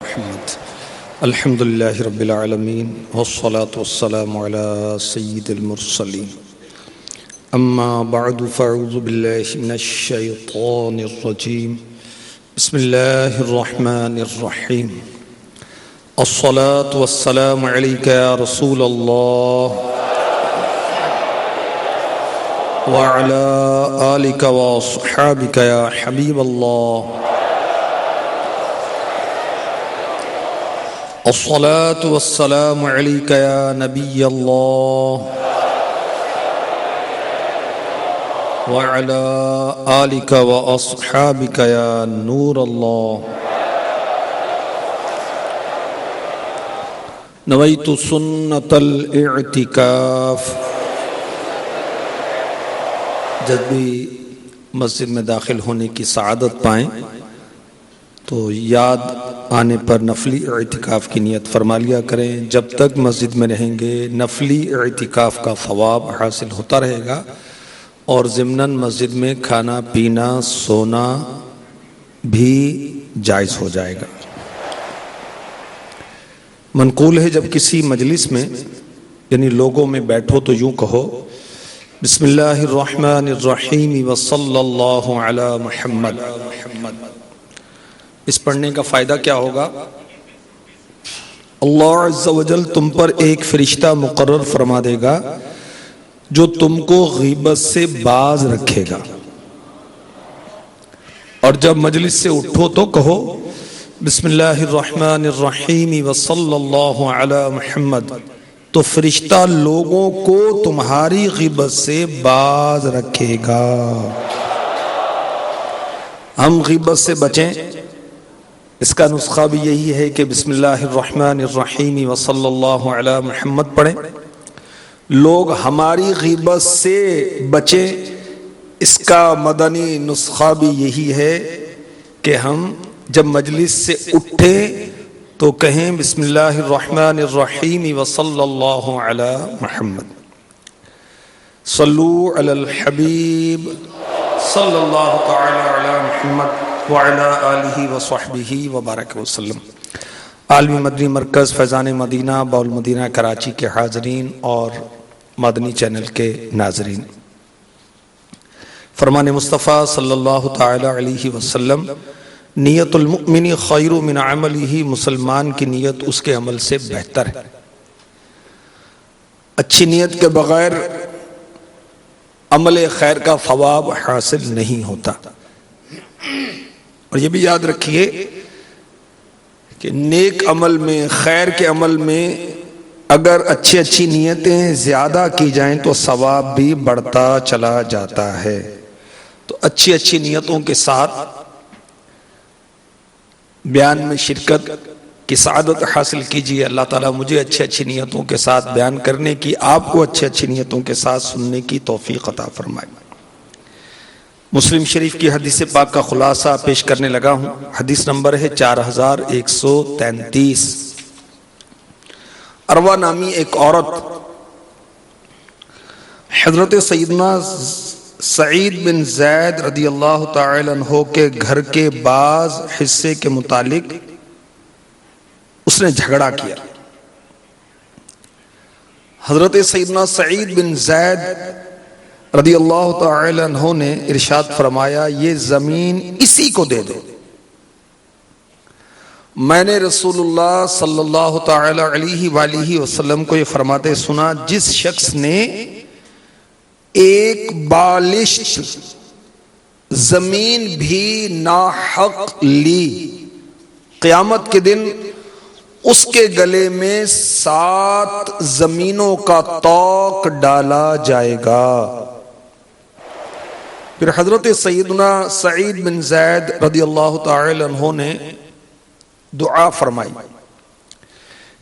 मुहम्मद। अल्हम्दुलिल्लाहि रब्बिल आलमीन वस्सलातु वस्सलामु अला सय्यिदिल मुरसलीन। अम्मा बअदु फ़अऊज़ु बिल्लाहि मिनश शैतानिर रजीम। बिस्मिल्लाहिर रहमानिर रहीम। अस्सलातु वस्सलामु अलैका या रसूलल्लाह व अला आलिका व अस्हाबिका या हबीबल्लाह। अस्सलातु वस्सलामु अलैका या नबियल्लाह व अला आलिका व अस्हाबिका या नूरल्लाह। नवैतु सुन्नतल इअ्तिकाफ। जब भी मस्जिद में दाखिल होने की सआदत पाएं तो याद आने पर नफली इतिकाफ़ की नियत फरमा लिया करें। जब तक मस्जिद में रहेंगे नफली इतिकाफ़ का सवाब हासिल होता रहेगा और ज़िम्नन मस्जिद में खाना पीना सोना भी जायज़ हो जाएगा। मनकूल है जब किसी मजलिस में यानी लोगों में बैठो तो यूँ कहो बिस्मिल्लाहिर्रहमानिर्रहीम व सल्लल्लाहु अला मुहम्मद। इस पढ़ने का फ़ायदा क्या होगा? अल्लाह अज़्ज़ा वजल तुम पर एक फरिश्ता मुकर्रर फरमा देगा जो तुमको गीबत से बाज रखेगा। और जब मजलिस से उठो तो कहो बिस्मिल्लाहिर्रहमानिर्रहीम व सल्लल्लाहु अला मुहम्मद, तो फरिश्ता लोगों को तुम्हारी गीबत से बाज रखेगा। हम गीबत से बचें, इसका नुस्खा भी यही है कि बिस्मिल्लाहिर्रहमानिर्रहीम व सल्लल्लाहु अला मुहम्मद पढ़ें। लोग हमारी गीबत से बचें, इसका मदनी नुस्खा भी यही है कि हम जब मजलिस से उठे तो कहें बिस्मिल्लाहिर्रहमानिर्रहीम व सल्लल्लाहु अला मुहम्मद। सल्लू अलल हबीब सल्लल्लाहु तआला अला मुहम्मद व अला आलिहि व सहबिहि व बारक वसल्लम। आलमी मदनी मरकज़ फैज़ान मदीना बाउल मदीना कराची के हाज़रीन और मदनी चैनल के नाज़रीन, फरमान मुस्तफ़ा सल्लल्लाहु तआला अलैहि वसल्लम, नियतुल मुमिनी खैरु मिन अमलिही, मुसलमान की नीयत उसके अमल से बेहतर है। अच्छी नीयत के बगैर अमल खैर का फ़वाब हासिल नहीं होता। और ये भी याद रखिए कि नेक अमल में, खैर के अमल में अगर अच्छी अच्छी नीयतें ज़्यादा की जाएं तो सवाब भी बढ़ता चला जाता है। तो अच्छी अच्छी नीयतों के साथ बयान में शिरकत की सआदत हासिल कीजिए। अल्लाह ताला मुझे अच्छी अच्छी नीयतों के साथ बयान करने की, आपको अच्छी अच्छी नीयतों के साथ सुनने की तौफीक अता फरमाए। मुस्लिम शरीफ की हदीस पाक का खुलासा पेश करने लगा हूँ। हदीस नंबर है 4133। अरवा नामी एक औरत हजरत सैयदना सईद बिन ज़ैद रदी अल्लाह तआला अन्हु के घर के बाज हिस्से के मुतालिक उसने झगड़ा किया। हजरत सैयदना सईद बिन ज़ैद रदी अल्लाह तआला अन्हु ने इरशाद फरमाया, ये जमीन इसी को दे दो। मैंने रसूलुल्लाह सल्लल्लाहु तआला अलैहि वसल्लम को ये फरमाते सुना, जिस शख्स ने एक बालिश जमीन भी नाहक ली, क़यामत के दिन उसके गले में 7 जमीनों का तौक डाला जाएगा। फिर हजरत सैयदना सईद बिन ज़ैद रदी अल्लाह तआला अन्हु ने दुआ फरमाई,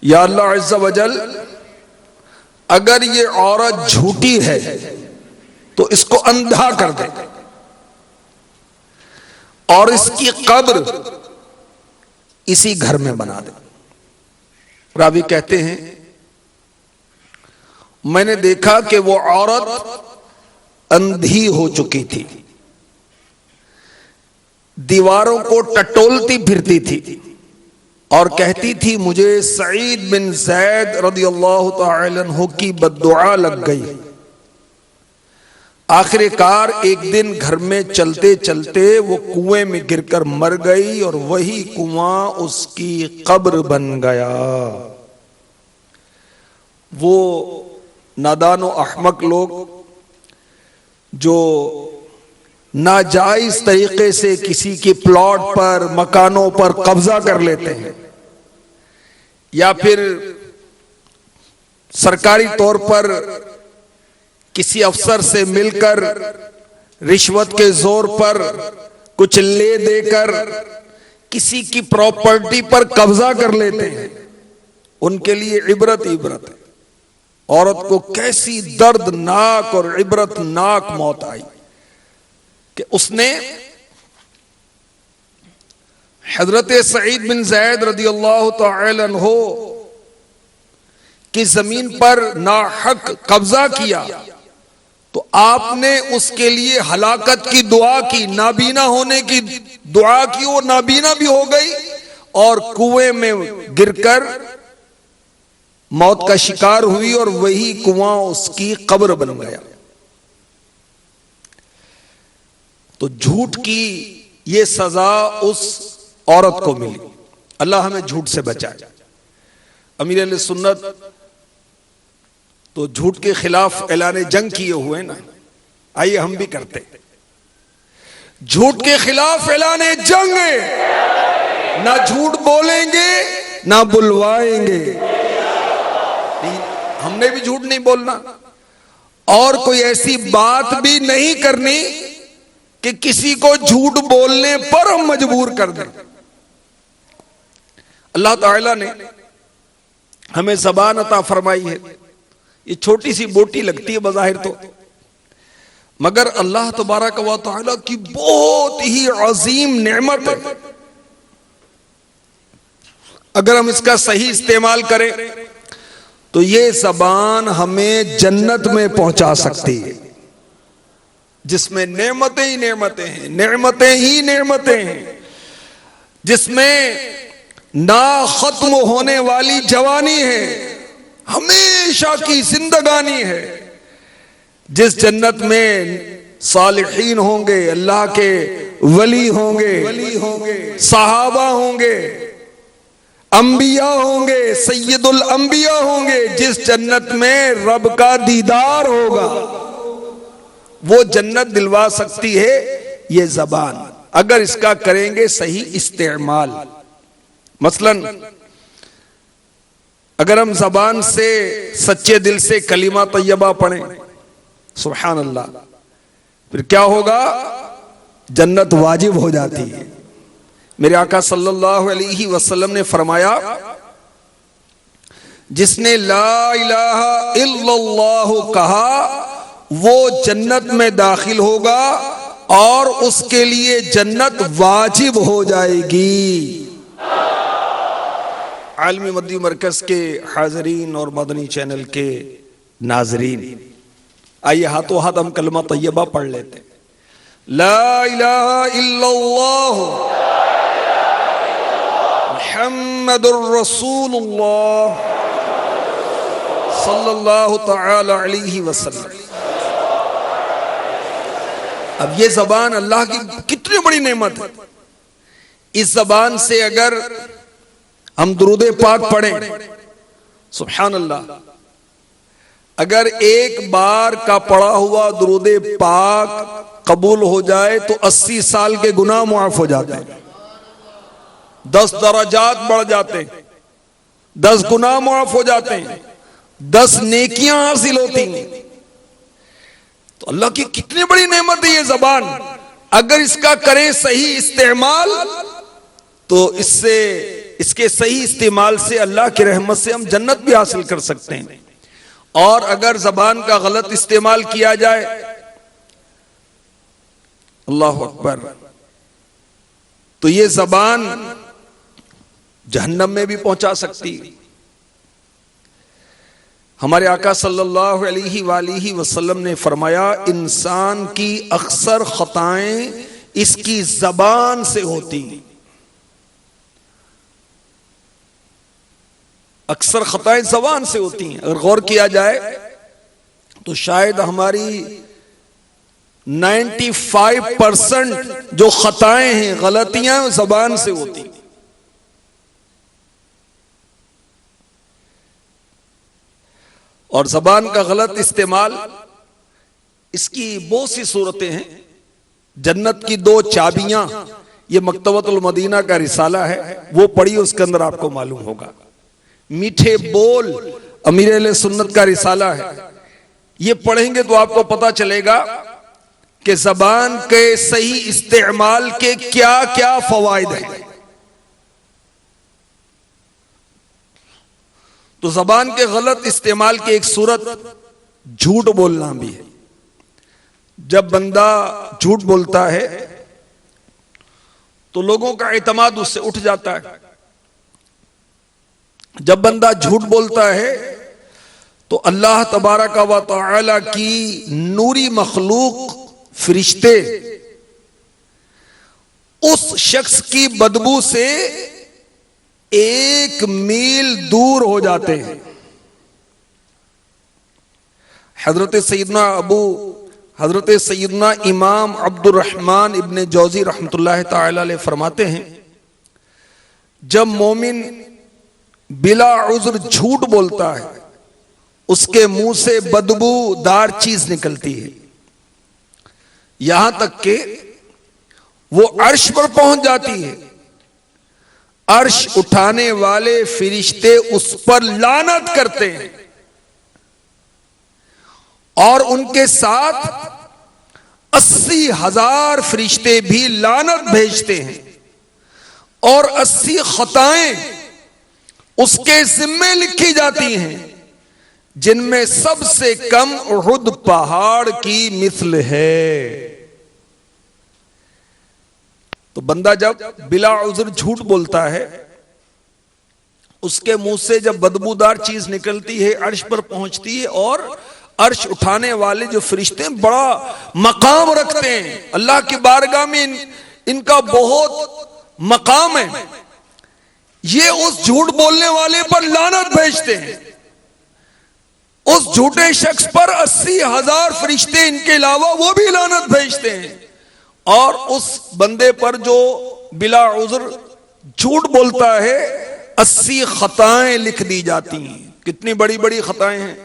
या अल्लाह अज़्ज़ा वजल, अगर ये औरत झूठी है तो इसको अंधा कर दे और इसकी कब्र इसी घर में बना दे। रावी कहते हैं मैंने देखा कि वो औरत अंधी हो चुकी थी, दीवारों को टटोलती फिरती थी, और कहती थी मुझे सईद बिन ज़ैद रदियल्लाहु ताला अन्हु की बद्दुआ लग गई। आखिरकार एक दिन घर में चलते चलते वो कुएं में गिरकर मर गई और वही कुआं उसकी कब्र बन गया। वो नादानो अहमक लोग जो नाजायज तरीके से किसी के प्लॉट पर, मकानों पर कब्जा कर लेते हैं या फिर सरकारी तौर पर किसी अफसर से मिलकर रिश्वत के जोर पर कुछ ले देकर किसी की प्रॉपर्टी पर कब्जा कर लेते हैं, उनके लिए इबरत है। औरत को कैसी दर्दनाक और इबरतनाक मौत आई कि उसने हजरत सईद बिन ज़ैद रदियल्लाहु ताला अन्हु की जमीन पर नाहक कब्जा किया तो आपने उसके लिए हलाकत की दुआ की, नाबीना होने की दुआ की। वो नाबीना भी हो गई और कुएं में गिरकर मौत का शिकार हुई और वही कुआं उसकी कब्र बन गया। तो झूठ की ये सजा उस औरत को मिली। अल्लाह हमें झूठ से बचाए। अमीर अहले सुन्नत तो झूठ के खिलाफ ऐलान जंग किए हुए ना, आइए हम भी करते। झूठ के खिलाफ ऐलान जंग, ना झूठ बोलेंगे ना बुलवाएंगे। हमने भी झूठ नहीं बोलना और कोई ऐसी बात भी नहीं करनी कि किसी को झूठ बोलने पर हम मजबूर कर दें। अल्लाह ताला ने हमें ज़बान अता फरमाई है। ये छोटी सी बोटी लगती है बज़ाहिर तो, मगर अल्लाह तबारक व तआला की बहुत ही अजीम नेमत है। अगर हम इसका सही इस्तेमाल करें तो ये ज़बान हमें जन्नत में पहुंचा सकती है, जिसमें नेमतें ही नेमतें हैं, नेमतें ही नेमतें हैं, जिसमें ना खत्म होने वाली जवानी है, हमेशा की जिंदगानी है, जिस जन्नत में सालिहीन होंगे, अल्लाह के वली होंगे, सहाबा होंगे, अंबिया होंगे, सैयदुल अंबिया होंगे, जिस जन्नत में रब का दीदार होगा, वो जन्नत दिलवा सकती है ये जबान, अगर इसका करेंगे सही इस्तेमाल। मसलन अगर हम जबान से सच्चे दिल से कलीमा तैयबा पढ़ें, सुभान अल्लाह, फिर क्या होगा? जन्नत वाजिब हो जाती है। मेरे आका सल्लल्लाहु अलैहि वसल्लम ने फरमाया, जिसने ला इलाहा इल्लल्लाह कहा वो जन्नत में दाखिल होगा और उसके लिए जन्नत वाजिब हो जाएगी। आलमी मदनी मरकज के हाज़रीन और मदनी चैनल के नाजरीन, आइए हाथों हाथ हम कलमा तैयबा पढ़ लेते हैं। ला इलाहा इल्लल्लाह मुहम्मदुर रसूलुल्लाह सल्लल्लाहु तआला अलैहि वसल्लम। अब ये जबान अल्लाह की कितनी बड़ी नेमत है। इस जबान से अगर हम दुरूदे पाक पढ़ें, सुभान अल्लाह, अगर एक बार का पढ़ा हुआ दुरूदे पाक कबूल हो जाए तो 80 साल के गुनाह मुआफ हो जाते हैं, 10 दराजात बढ़ जाते हैं, 10 गुनाह मुआफ हो जाते हैं, 10 नेकियां हासिल होती हैं। तो अल्लाह की कितनी बड़ी नेमत है ये जबान। अगर इसका करें सही इस्तेमाल तो इसके सही इस्तेमाल से अल्लाह की रहमत से हम जन्नत भी हासिल कर सकते हैं। और अगर जबान का गलत इस्तेमाल किया जाए, अल्लाह अकबर, तो ये जबान जहन्नम में भी पहुंचा सकती है। हमारे आका सल्लल्लाहु अलैहि वसल्लम ने फरमाया, इंसान की अक्सर खताएं इसकी जबान से होती हैं। अक्सर खताएं ज़बान से होती हैं। अगर गौर किया जाए तो शायद हमारी 95% जो खताएं हैं, गलतियां ज़बान से होती हैं। और ज़बान का गलत इस्तेमाल, इसकी बहुत सी सूरतें हैं। जन्नत की 2 चाबियां, ये मकतबतुल मदीना का रिसाला है, वो पढ़िए, उसके अंदर आपको मालूम होगा। मीठे बोल अमीर अहले सुन्नत का रिसाला है, ये पढ़ेंगे तो आपको पता चलेगा कि ज़बान के सही इस्तेमाल के क्या क्या फवायद हैं। तो ज़बान के गलत इस्तेमाल की एक सूरत झूठ बोलना भी है। जब बंदा झूठ बोलता है तो लोगों का एतमाद उससे उठ जाता है। जब बंदा झूठ बोलता है तो अल्लाह तबारक व तआला की नूरी मखलूक फरिश्ते उस शख्स की बदबू से 1 मील दूर हो जाते हैं। हजरत सैयदना इमाम अब्दुर्रहमान इब्ने जौजी रहमतुल्लाह ताला अलैह फरमाते हैं, जब मोमिन बिला उज़्र झूठ बोलता है उसके मुंह से बदबूदार चीज निकलती है, यहां तक कि वो अर्श पर पहुंच जाती है। अर्श उठाने वाले फरिश्ते उस पर लानत करते हैं और उनके साथ 80,000 फरिश्ते भी लानत भेजते हैं और 80 खताएं उसके जिम्मे लिखी जाती हैं, जिनमें सबसे कम उहुद पहाड़ की मिस्ल है। तो बंदा जब बिला उज़्र झूठ बोलता है, उसके मुंह से जब बदबूदार चीज निकलती है, अर्श पर पहुंचती है और अर्श उठाने वाले जो फरिश्ते बड़ा मकाम रखते हैं, अल्लाह की बारगाह में इनका बहुत मकाम है, ये उस झूठ बोलने वाले पर लानत भेजते हैं। उस झूठे शख्स पर 80,000 फरिश्ते इनके अलावा वो भी लानत भेजते हैं और उस बंदे पर जो बिला उज़्र झूठ बोलता है 80 खताएं लिख दी जाती हैं। कितनी बड़ी बड़ी खताएं हैं,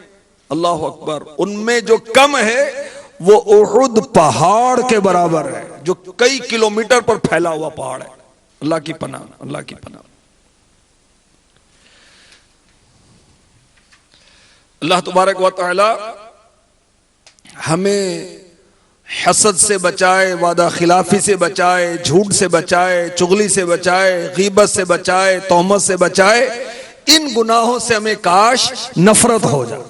अल्लाह अकबर। उनमें जो कम है वो उहुद पहाड़ के बराबर है, जो कई किलोमीटर पर फैला हुआ पहाड़ है। अल्लाह की पनाह, अल्लाह की पनाह। अल्लाह तबारक व तआला हमें हसद से बचाए, वादा खिलाफी से बचाए, झूठ से बचाए, चुगली से बचाए, गीबत से बचाए, तोहमत से बचाए। इन गुनाहों से हमें काश नफरत हो जाए।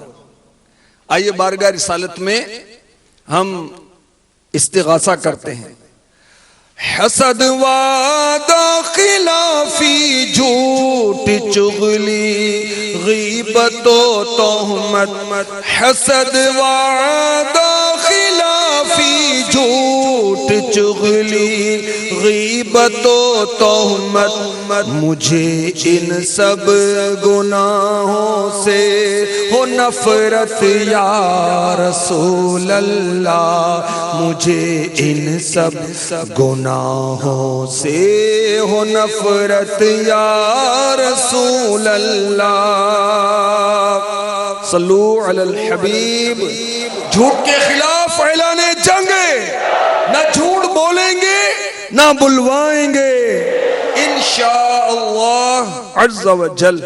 आइए बारगाह रिसालत में हम इस्तिगासा करते हैं। हसद वादा खिलाफी झूठ चुगली गीबत तोहमत, हसद वादा खिलाफी झूठ चुगली गीबत तोहमत, मुझे इन सब गुनाहों से हो नफरत या रसूल अल्लाह, मुझे इन सब गुनाहों से हो नफरत या रसूल अल्लाह। सल्लू अलल हबीब। झूठ के खिलाफ ऐलाने जंग, ना झूठ बोलेंगे ना बुलवाएंगे इंशाअल्लाह अज़्ज़ा व जल।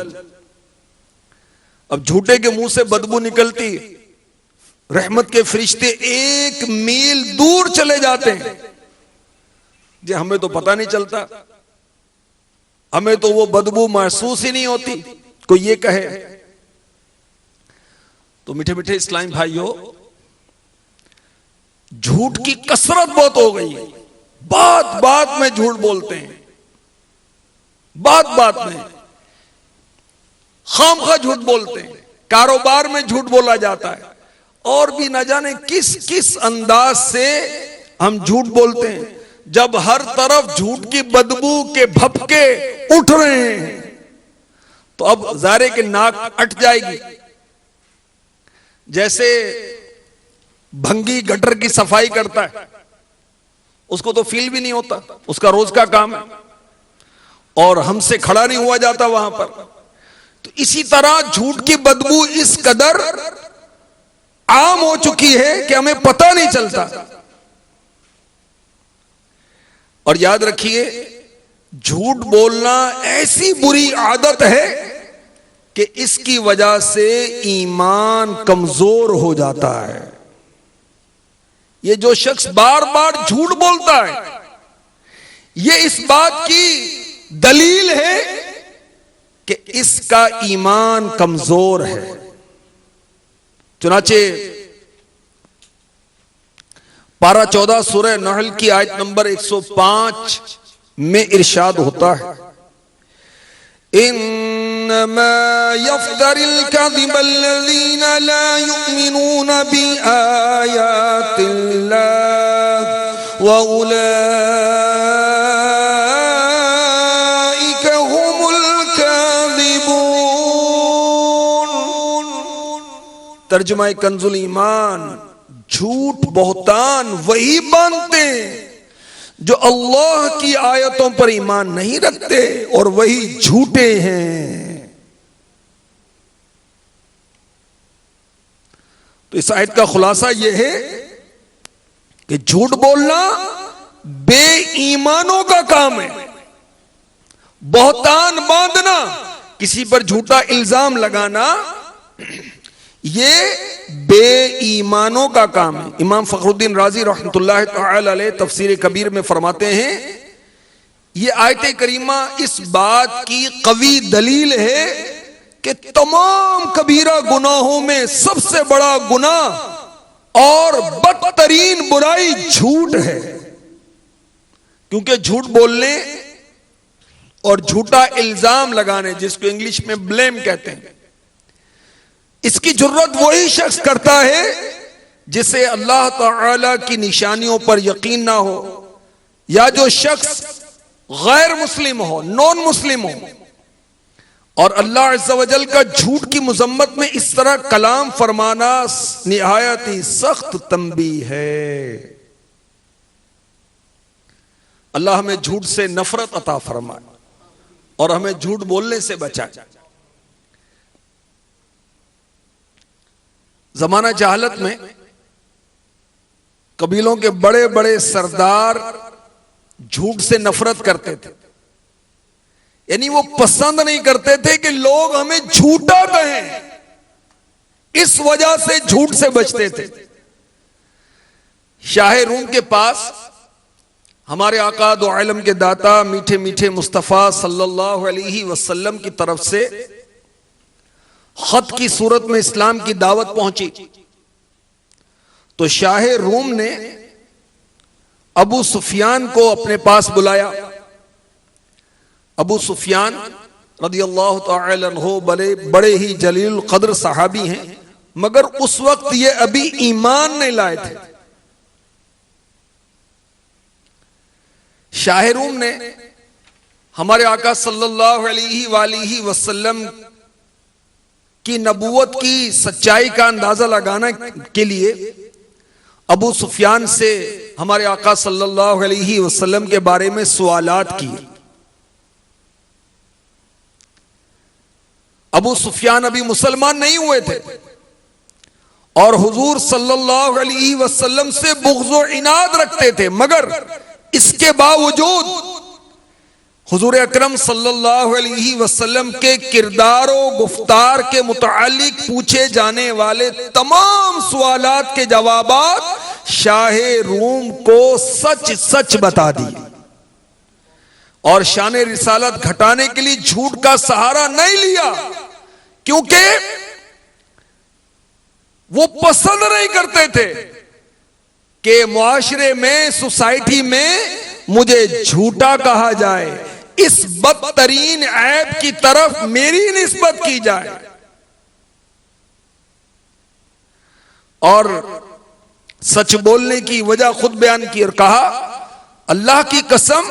अब झूठे के मुंह से बदबू निकलती, रहमत के फरिश्ते 1 मील दूर चले जाते हैं। जी हमें तो पता नहीं चलता, हमें तो वो बदबू महसूस ही नहीं होती। कोई ये कहे तो मीठे मीठे इस्लामी भाइयों, झूठ की कसरत बहुत हो गई है। बात बात में झूठ बोलते हैं, बात बात में खामखा झूठ बोलते हैं, कारोबार में झूठ बोला जाता है और भी न जाने किस किस अंदाज से हम झूठ बोलते हैं। जब हर तरफ झूठ की बदबू के भपके उठ रहे हैं तो अब ज़ारे के नाक अट जाएगी। जैसे भंगी गटर की सफाई करता है, उसको तो फील भी नहीं होता, उसका रोज का काम है, और हमसे खड़ा नहीं हुआ जाता वहां पर। तो इसी तरह झूठ की बदबू इस कदर आम हो चुकी है कि हमें पता नहीं चलता। और याद रखिए, झूठ बोलना ऐसी बुरी आदत है कि इसकी वजह से ईमान कमजोर हो जाता है। ये जो शख्स बार बार झूठ बोलता है, ये इस बात की दलील है कि इसका ईमान कमजोर है। चुनाचे पारा 14 सूरह नहल की आयत नंबर 105 में इरशाद होता है, इन्नमा यफ्तरिल कज़िबल्लज़ीना ला युमिनूना बिआयातिल्लाह व उलाइका हुमुल काज़िबून। तर्जुमा कंजुल ईमान, झूठ बहुतान वही बांधते हैं जो अल्लाह की आयतों पर ईमान नहीं रखते और वही झूठे हैं। तो इस आयत का खुलासा यह है कि झूठ बोलना बेईमानों का काम है। बहुतान बांधना, किसी पर झूठा इल्जाम लगाना, ये बेईमानों का काम है। इमाम फखरुद्दीन राजी रहमतुल्लाह तआला अलैह तफसीर कबीर में फरमाते हैं, ये आयत करीमा इस बात की कवी दलील है कि तमाम कबीरा गुनाहों में सबसे बड़ा गुनाह और बदतरीन बुराई झूठ है। क्योंकि झूठ बोलने और झूठा इल्जाम लगाने, जिसको इंग्लिश में ब्लेम कहते हैं, इसकी जरूरत वही शख्स करता है जिसे अल्लाह ताला की निशानियों पर यकीन ना हो, या जो शख्स गैर मुस्लिम हो, नॉन मुस्लिम हो। और अल्लाह अज़्ज़ा वजल का झूठ की मुजम्मत में इस तरह कलाम फरमाना निहायत ही सख्त तंबीह है। अल्लाह हमें झूठ से नफरत अता फरमाए और हमें झूठ बोलने से बचाए। जमाना जहालत में कबीलों के बड़े बड़े सरदार झूठ से नफरत करते थे, यानी वो पसंद नहीं करते थे कि लोग हमें झूठा कहें, इस वजह से झूठ से बचते थे। शाह रूम के पास हमारे आका दो आलम के दाता मीठे मीठे मुस्तफ़ा सल्लल्लाहु अलैहि वसल्लम की तरफ से खत की सूरत में इस्लाम की दावत पहुंची। तो शाह रूम ने अबू सुफियान को अपने पास बुलाया। अबू सुफियान रदियल्लाहु तआला अन्हु बड़े ही जलील कद्र सहाबी हैं, मगर उस वक्त ये अभी ईमान नहीं लाए थे। शाह रूम ने हमारे आका सल्लल्लाहु अलैहि वसल्लम की नबूवत की सच्चाई का अंदाजा लगाने के लिए अबू सुफियान से हमारे आका सल्लल्लाहु अलैहि वसल्लम के बारे में सवालात किए। अबू सुफियान अभी मुसलमान नहीं हुए थे और हुजूर सल्लल्लाहु अलैहि वसल्लम से बुग़्ज़ व इनाद रखते थे, मगर इसके बावजूद हुजूर अकरम सल्लल्लाहु अलैहि वसल्लम के किरदार व गुफ्तार के मुतालिक पूछे जाने वाले तमाम सवालात के जवाबात शाह रूम को सच सच बता दिए और शान रिसालत घटाने के लिए झूठ का सहारा नहीं लिया, क्योंकि वो पसंद नहीं करते थे कि मुआशरे में, सोसाइटी में मुझे झूठा कहा जाए, इस बदतरीन ऐब की तरफ मेरी निस्बत की जाए। और सच बोलने की वजह खुद बयान की और कहा, अल्लाह की कसम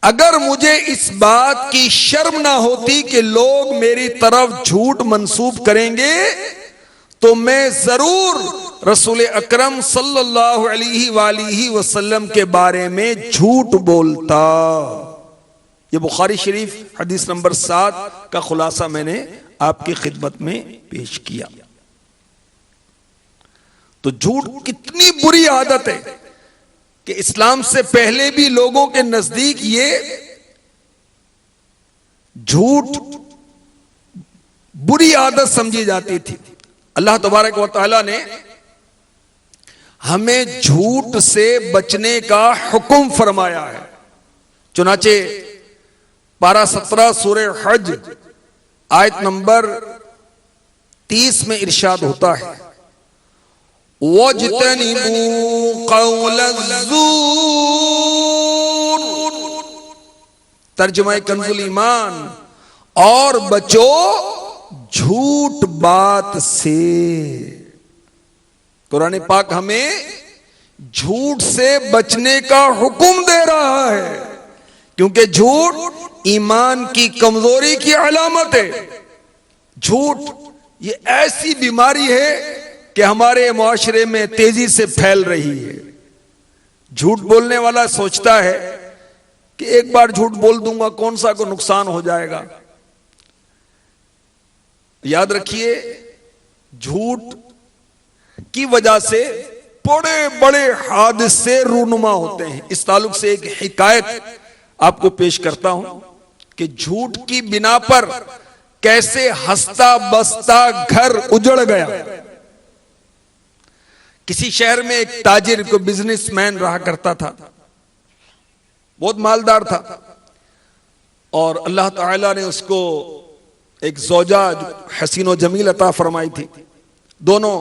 अगर मुझे इस बात की शर्म ना होती कि लोग मेरी तरफ झूठ मंसूब करेंगे तो मैं जरूर रसूल अकरम सल्लल्लाहु अलैहि वसल्लम के बारे में झूठ बोलता। ये बुखारी शरीफ हदीस नंबर 7 का खुलासा मैंने आपकी खिदमत में पेश किया। तो झूठ कितनी बुरी आदत है कि इस्लाम से पहले भी लोगों के नजदीक ये झूठ बुरी आदत समझी जाती थी। अल्लाह तबारक व तआला ने हमें झूठ से बचने का हुक्म फरमाया है। चुनाचे पारा 17 सूरह हज आयत नंबर 30 में इरशाद होता है, वज्तनिबू कौलज़्ज़ूर। तर्जुमा कंजुल ईमान, और बचो झूठ बात से। कुरान पाक हमें झूठ से बचने का हुक्म दे रहा है, क्योंकि झूठ ईमान की कमजोरी की अलामत है। झूठ ये ऐसी बीमारी है कि हमारे मुआशरे में तेजी से फैल रही है। झूठ बोलने वाला सोचता है कि एक बार झूठ बोल दूंगा कौन सा को नुकसान हो जाएगा। याद रखिए, झूठ की वजह से बड़े बड़े हादसे रूनुमा होते हैं। इस ताल्लुक से एक हिकायत आपको पेश करता हूं कि झूठ की बिना पर कैसे हंसता बसता घर उजड़ गया। किसी शहर में एक ताजिर को बिजनेसमैन रहा करता था, बहुत मालदार था, और अल्लाह ताला ने उसको एक ज़ौजा हसीनो जमील अता फरमाई थी। दोनों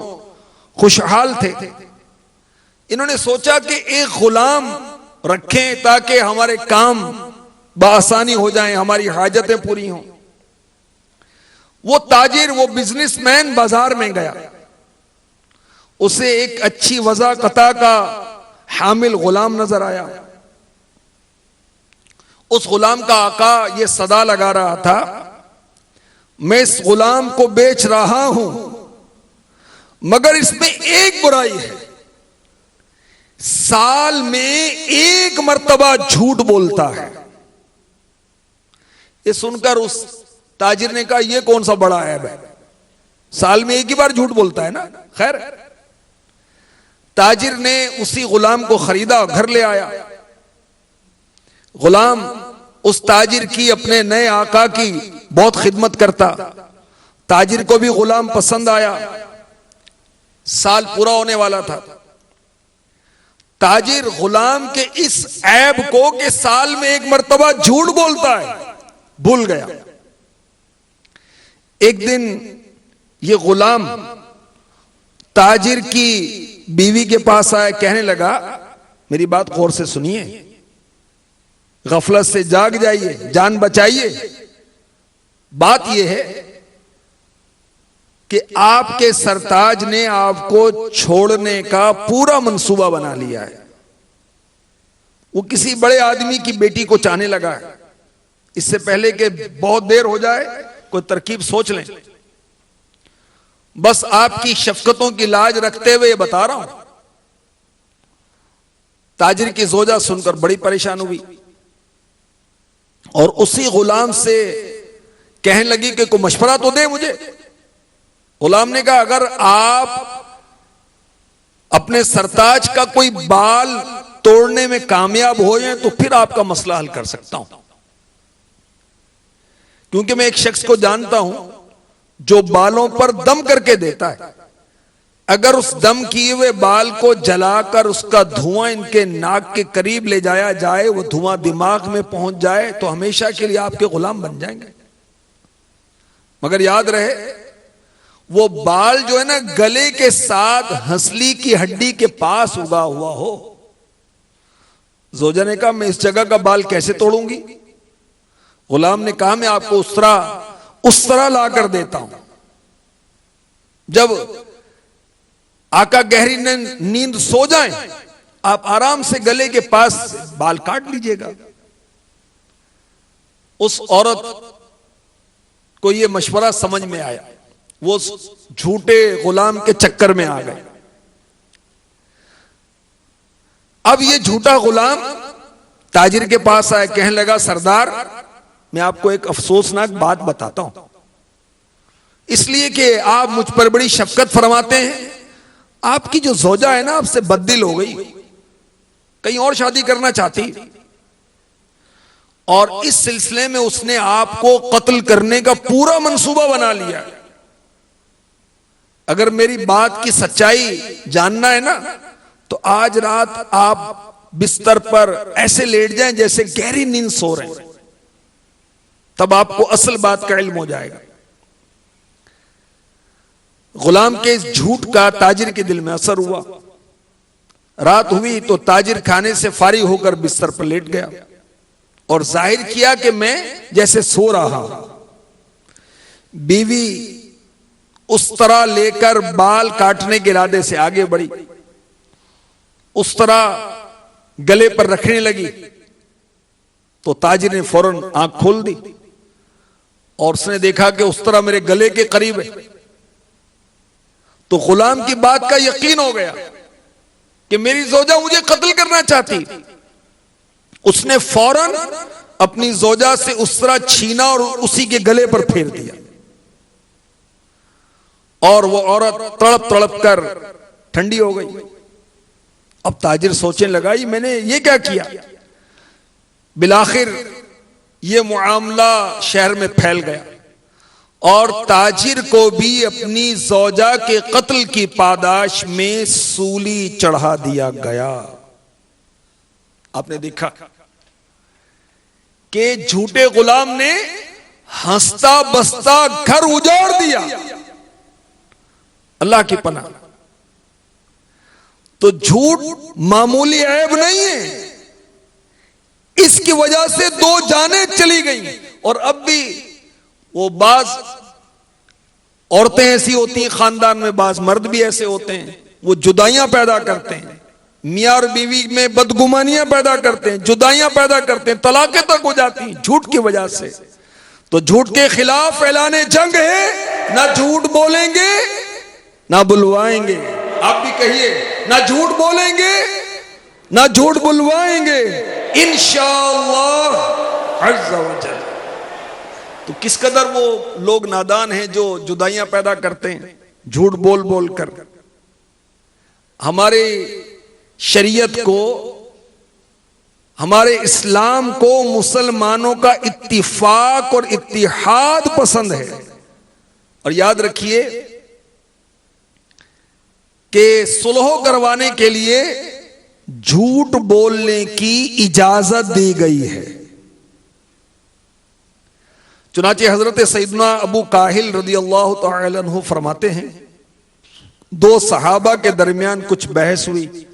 खुशहाल थे। इन्होंने सोचा कि एक गुलाम रखें ताकि हमारे काम बआसानी हो जाएं, हमारी हाजतें पूरी हों। वो ताजिर, वो बिजनेसमैन बाजार में गया। उसे एक अच्छी वज़ाक़ता का हामिल गुलाम नजर आया। उस गुलाम का आका ये सदा लगा रहा था, मैं इस गुलाम को बेच रहा हूं, मगर इसमें एक बुराई है, साल में एक मर्तबा झूठ बोलता है। ये सुनकर उस ताजिर ने कहा, यह कौन सा बड़ा ऐब है, साल में एक ही बार झूठ बोलता है ना। खैर, ताजिर ने उसी गुलाम को खरीदा, घर ले आया। गुलाम उस ताजिर की, अपने नए आका की बहुत खिदमत करता। ताजिर को भी गुलाम पसंद आया। साल पूरा होने वाला था। ताजिर गुलाम के इस ऐब को कि साल में एक मर्तबा झूठ बोलता है भूल गया। एक दिन ये गुलाम ताजिर की बीवी के पास आया, कहने लगा, मेरी बात गौर से सुनिए, गफलत से जाग जाइए, जान बचाइए। बात यह है कि आपके सरताज ने आपको छोड़ने का पूरा मंसूबा बना लिया है। वो किसी बड़े आदमी की बेटी को चाहने लगा है। इससे पहले कि बहुत देर हो जाए, कोई तरकीब सोच लें। बस आपकी शफकतों की लाज रखते हुए बता रहा हूं। ताजिर की ज़ौजा सुनकर बड़ी परेशान हुई और उसी गुलाम से कहने लगी कि कोई मशवरा तो दे मुझे। गुलाम ने कहा, अगर आप अपने सरताज का कोई बाल तोड़ने में कामयाब हो जाए तो फिर आपका मसला हल कर सकता हूं, क्योंकि मैं एक शख्स को जानता हूं जो बालों पर दम करके देता है। अगर उस दम किए हुए बाल को जलाकर उसका धुआं इनके नाक के करीब ले जाया जाए, वो धुआं दिमाग में पहुंच जाए तो हमेशा के लिए आपके गुलाम बन जाएंगे। मगर याद रहे, वो बाल जो है ना, गले के साथ हंसली की हड्डी के पास उगा हुआ हो। ज़ौजा ने कहा, मैं इस जगह का बाल कैसे तोड़ूंगी? गुलाम ने कहा, मैं आपको उस तरह ला कर देता हूं। जब आका गहरी नींद सो जाएं, आप आराम से गले के पास बाल काट लीजिएगा। उस औरत को यह मशवरा समझ में आया, वो झूठे गुलाम के चक्कर में आ गए। अब ये झूठा गुलाम ताजिर के पास आया, कहने लगा सरदार मैं आपको एक अफसोसनाक बात बताता हूं, इसलिए कि आप मुझ पर बड़ी शफकत फरमाते हैं। आपकी जो जोजा है ना आपसे बददिल हो गई, कहीं और शादी करना चाहती, और इस सिलसिले में उसने आपको कत्ल करने का पूरा मंसूबा बना लिया। अगर मेरी बात की सच्चाई जानना है ना तो आज रात आप बिस्तर पर ऐसे लेट जाएं जैसे गहरी नींद सो रहे हैं, तब आपको असल बात का इल्म हो जाएगा। गुलाम के इस झूठ का ताजिर के दिल में असर हुआ। रात हुई तो ताजिर खाने से फारिग होकर बिस्तर पर लेट गया और जाहिर किया कि मैं जैसे सो रहा हूं। बीवी उस तरह लेकर बाल काटने के इरादे से आगे बढ़ी, उस तरह गले पर रखने लगी तो ताजिर ने फौरन आंख खोल दी और उसने देखा कि उस तरह मेरे गले के करीब है। तो गुलाम की बात का यकीन हो गया कि मेरी जोजा मुझे कत्ल करना चाहती। उसने फौरन अपनी जोजा से उस तरह छीना और उसी के गले पर फेर दिया और वो औरत तड़प तड़प कर ठंडी हो गई। अब ताजिर सोचने लगा ये मैंने ये क्या किया। बिलाखिर ये मुआमला शहर में फैल गया और ताजिर को भी अपनी जोजा के कत्ल की पादाश में सूली चढ़ा दिया गया। आपने देखा कि झूठे गुलाम ने हंसता बसता घर उजाड़ दिया। अल्लाह की पनाह। तो झूठ मामूली ऐब नहीं है, इसकी वजह से 2 जानें चली गई। और अब भी वो बाज औरतें ऐसी होती हैं खानदान में, बाज मर्द भी ऐसे होते हैं, वो जुदाइयां पैदा करते हैं, मियां और बीवी में बदगुमानियां पैदा करते हैं, जुदाइयां पैदा करते हैं, तलाकें तक हो जाती हैं झूठ की वजह से। तो झूठ के खिलाफ ऐलाने जंग है, ना झूठ बोलेंगे ना बुलवाएंगे। आप भी कहिए ना झूठ बोलेंगे ना झूठ बुलवाएंगे इंशाअल्लाह अज़्ज़ा व जल। तो किस कदर वो लोग नादान हैं जो जुदाइयां पैदा करते हैं झूठ बोल बोल कर। हमारे शरीयत को, हमारे इस्लाम को मुसलमानों का इत्तिफाक और इत्तिहाद पसंद है। और याद रखिए कि सुलह करवाने के लिए झूठ बोलने की इजाजत दी गई है। चुनाचे हजरत सैयदना अबू काहिल रदियल्लाहु तआला अन्हु फरमाते हैं 2 सहाबा के दरमियान कुछ बहस हुई,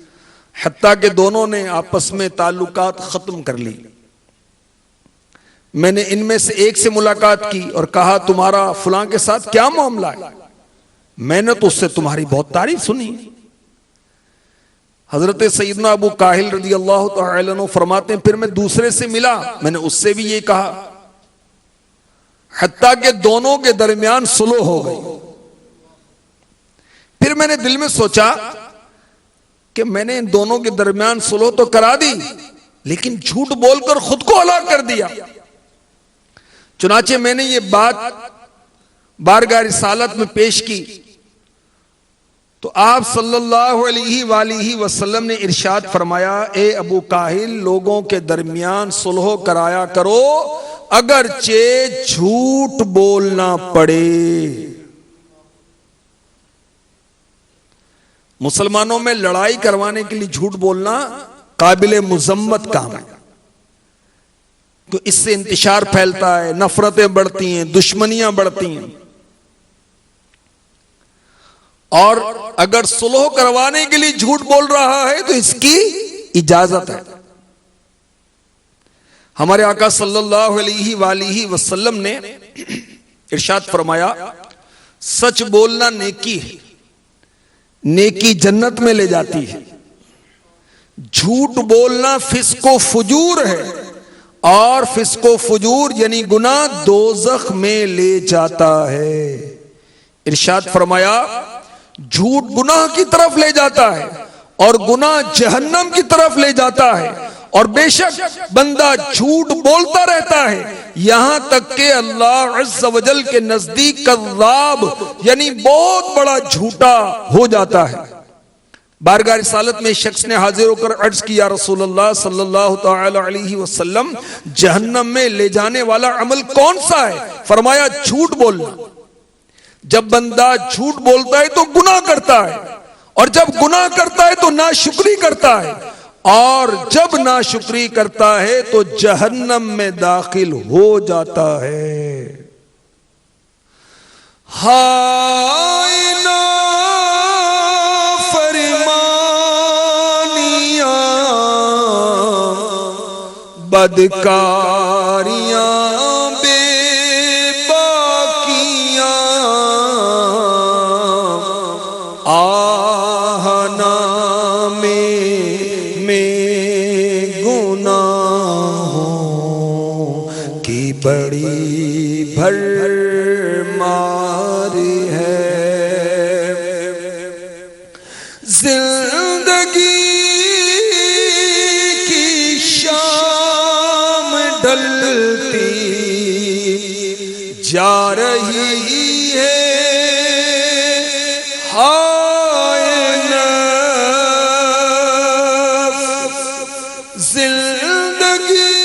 हत्ता कि दोनों ने आपस में ताल्लुकात खत्म कर ली। मैंने इनमें से एक से मुलाकात की और कहा तुम्हारा फलां के साथ क्या मामला है, मैंने तो उससे तुम्हारी बहुत तारीफ सुनी। हजरत सैयदना अबू काहिल रदियल्लाहु तआला अन्हु फरमाते हैं फिर मैं दूसरे से मिला, मैंने उससे भी ये कहा, हत्ता कि दोनों के दरमियान सुलह हो गई। फिर मैंने दिल में सोचा कि मैंने इन दोनों के दरमियान सुलह तो करा दी, लेकिन झूठ बोलकर खुद को हलाक कर दिया। चुनाचे मैंने ये बात बारगाह रिसालत में पेश की तो आप सल्लल्लाहु अलैहि वसल्लम ने इरशाद फरमाया, ए अबू काहिल लोगों के दरमियान सुलह कराया करो अगरचे झूठ बोलना पड़े। मुसलमानों में लड़ाई करवाने के लिए झूठ बोलना काबिले मुजम्मत काम है, तो इससे इंतशार फैलता है, नफरतें बढ़ती हैं, दुश्मनियां बढ़ती हैं। और अगर सुलह करवाने के लिए झूठ बोल रहा है तो इसकी इजाजत है। हमारे आका सल्लल्लाहु अलैहि वसल्लम ने इरशाद फरमाया, सच बोलना नेकी है, नेकी जन्नत में ले जाती है। झूठ बोलना फिस्को फुजूर है और फिस्को फुजूर यानी गुनाह दोज़ख में ले जाता है। इरशाद फरमाया झूठ गुनाह की तरफ ले जाता है और गुनाह जहन्नम की तरफ ले जाता है। और बेशक बंदा झूठ बोलता रहता है यहां तक कि अल्लाह अज़्ज़ वजल के नजदीक कज़्ज़ाब यानी बहुत बड़ा झूठा हो जाता है। बारगाह रिसालत में शख्स ने हाजिर होकर अर्ज किया, रसूलुल्लाह सल्लल्लाहु तआला अलैहि वसल्लम, जहन्नम में ले जाने वाला अमल कौन सा है? फरमाया झूठ बोलना। जब बंदा झूठ बोलता है तो गुनाह करता है, और जब गुनाह करता है तो नाशुक्री करता है, और जब नाशुक्री करता है तो जहन्नम में दाखिल हो जाता है। हाय ना बदकारियां बेबाकियां आहना में गुनाहों की बड़ी भरमार है। जिंदगी ढलती जा रही है, हाय नफ्स जिंदगी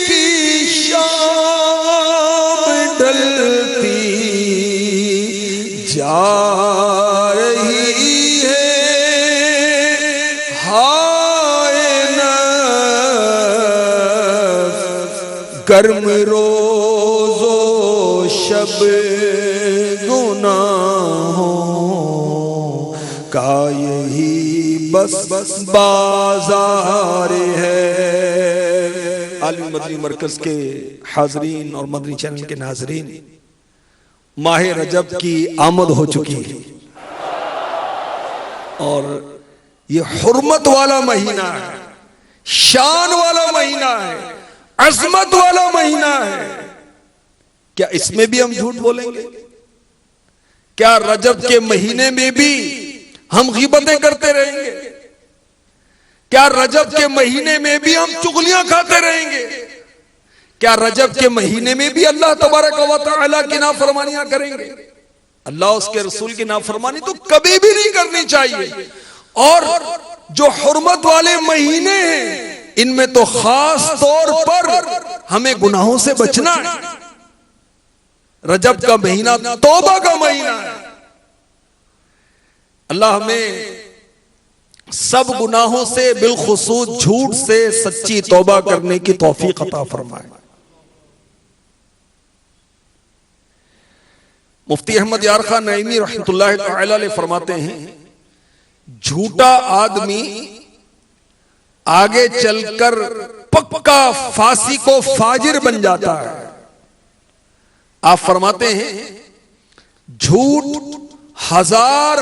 की शाम ढलती जा रही है, गर्म रोज़ो शब गुनाहों का यही बस बाजार है। आलमी मदनी मरकज के हाजरीन और मदनी चैनल के नाजरीन, माह रजब की आमद हो चुकी है और ये हुर्मत वाला महीना है, शान वाला महीना है, अज़मत वाला महीना है। क्या इसमें भी हम झूठ बोलेंगे? क्या रजब के महीने में भी हम ग़ीबतें करते रहेंगे? क्या रजब के महीने में भी हम चुगलियां खाते रहेंगे? क्या रजब के महीने में भी अल्लाह तबारक व तआला की नाफरमानियां करेंगे? अल्लाह उसके रसूल की नाफरमानी तो कभी भी नहीं करनी चाहिए। और जो हुर्मत वाले महीने हैं इनमें तो खास तौर पर हमें गुनाहों से बचना है। रजब का महीना तौबा का महीना है। अल्लाह हमें सब गुनाहों से बिलखुसूस झूठ से सच्ची तौबा करने की तौफीक अता फरमाए। मुफ्ती अहमद यार खान नईमी रहमतुल्लाह तआला अलैह फरमाते हैं, झूठा आदमी आगे चलकर पक्का फासी को फाजिर बन जाता है। आप फरमाते हैं झूठ हजार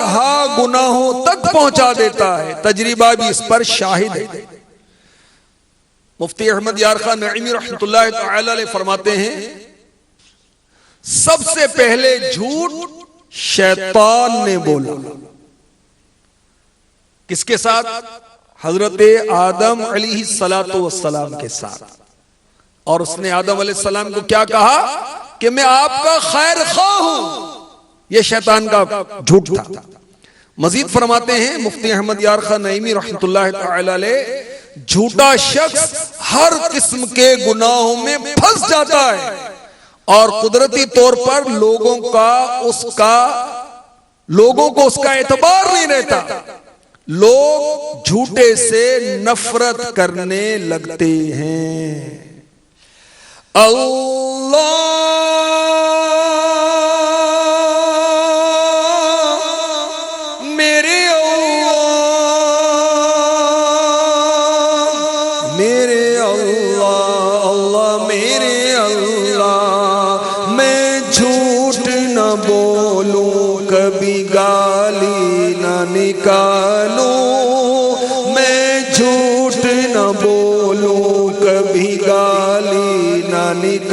गुनाहों तक पहुंचा देता है, तजरीबा भी इस पर शाहिद है। मुफ्ती अहमद यार खान नईमी रहमतुल्लाह तआला अलैह फरमाते हैं, सबसे पहले झूठ शैतान ने बोला। किसके साथ? हजरत आदम अलैहिस्सलातु वस्सलाम के साथ। और उसने आदम अलैहिस्सलाम को क्या कहा कि मैं आपका खैर ख्वाह हूं। यह शैतान का झूठ था। मजीद फरमाते हैं मुफ्ती अहमद यार खान नईमी रहमतुल्लाह तआला अलैह, झूठा शख्स हर किस्म के गुनाहों में फंस जाता है और कुदरती तौर पर लोगों को उसका एतबार नहीं रहता। लोग झूठे से नफरत करने लगते हैं। अल्लाह मेरे अल्लाह अल्लाह मेरे अल्लाह, मैं झूठ न बोलूं कभी गाली न निकालूं, मैं झूठ न बोलूं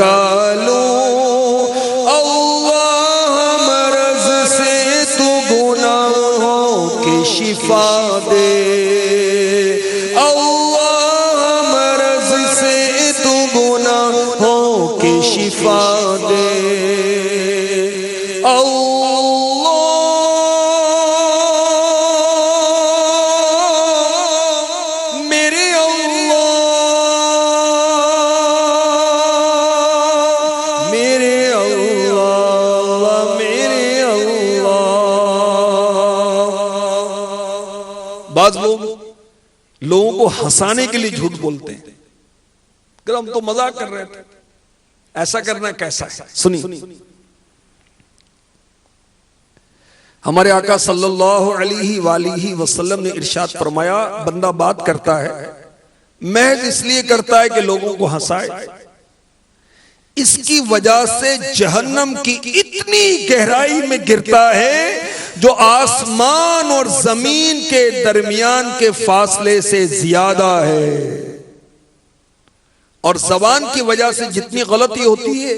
लगा लूं, अल्लाह मर्ज से तू गुनाहों की शिफा दे, अल्लाह मर्ज से तू गुनाहों की शिफा दे। बाज लोगों को हंसाने के लिए झूठ बोलते हैं, अगर हम तो मजाक कर रहे थे, ऐसा करना कैसा है। सुनिए, हमारे आका सल्लल्लाहु अलैहि वसल्लम ने इरशाद फरमाया, बंदा बात करता है महज इसलिए करता है कि लोगों को हंसाए, इसकी वजह से जहन्नम की इतनी गहराई में गिरता है जो आसमान और जमीन के दरमियान के फासले से ज्यादा है। और जबान की वजह से जितनी गलती होती है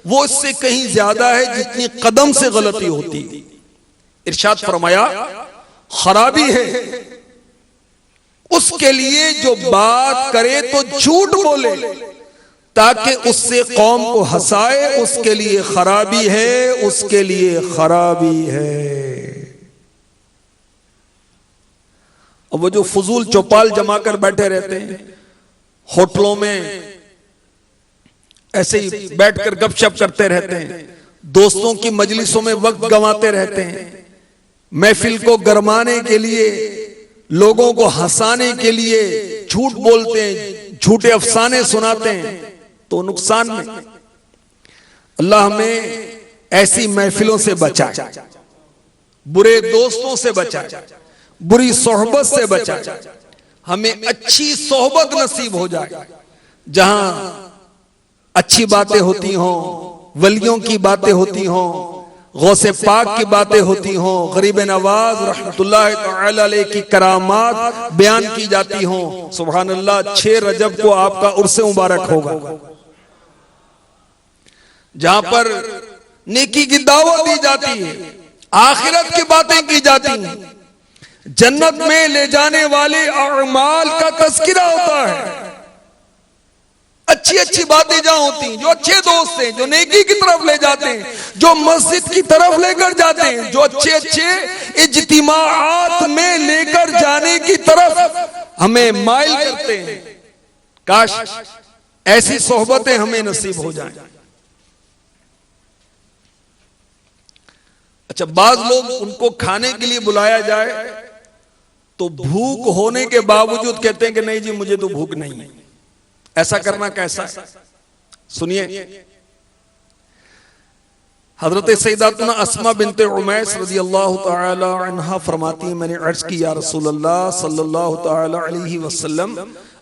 वो इससे कहीं ज्यादा है जितनी कदम से गलती होती है। इरशाद फरमाया, खराबी है उसके लिए जो बात करे तो झूठ बोले ताकि उससे कौम को हंसाए, उसके लिए खराबी है, उसके लिए खराबी है। और वो जो फजूल चौपाल जमा कर बैठे रहते हैं होटलों में, ऐसे ही बैठकर गपशप करते रहते हैं, दोस्तों की मजलिसों में वक्त गंवाते रहते हैं, महफिल को गरमाने के लिए, लोगों को हंसाने के लिए झूठ बोलते हैं, झूठे अफसाने सुनाते हैं, तो नुकसान में। अल्लाह हमें ऐसी महफिलों से बचाए, बुरे दोस्तों से बचाए, बुरी सोहबत से बचाए, हमें अच्छी सोहबत नसीब हो जाए जहां अच्छी बातें होती हों, वलियों की बातें होती हों, गौसे पाक की बातें होती हों, गरीब नवाज रहमतुल्लाह तआला अलैह की करामात बयान की जाती हों। सुभान अल्लाह, 6 रजब को आपका उर्से मुबारक होगा, जहां पर नेकी की दावत दी जाती है, आखिरत की बातें की जाती हैं, जन्नत में ले जाने वाले अमाल का तज़किरा होता है, अच्छी अच्छी बातें जहां होती हैं, जो अच्छे दोस्त हैं, जो नेकी की तरफ ले जाते हैं, जो मस्जिद की तरफ लेकर जाते हैं, जो अच्छे अच्छे इज्तिमाआत में लेकर जाने की तरफ हमें माइल करते हैं। काश ऐसी सोहबतें हमें नसीब हो जाएं। अच्छा, बाज लोग उनको खाने के लिए बुलाया जाए तो भूख होने के बावजूद कहते हैं कि नहीं जी मुझे तो भूख नहीं है। ऐसा करना कैसा है? सुनिए, हजरत सैयदातुना अस्मा बिनते उमैस रज़ियल्लाहु ताला अन्हा फरमाती हैं, मैंने अर्ज की, या रसूल अल्लाह सल्लल्लाहु ताला अलैहि वसल्लम,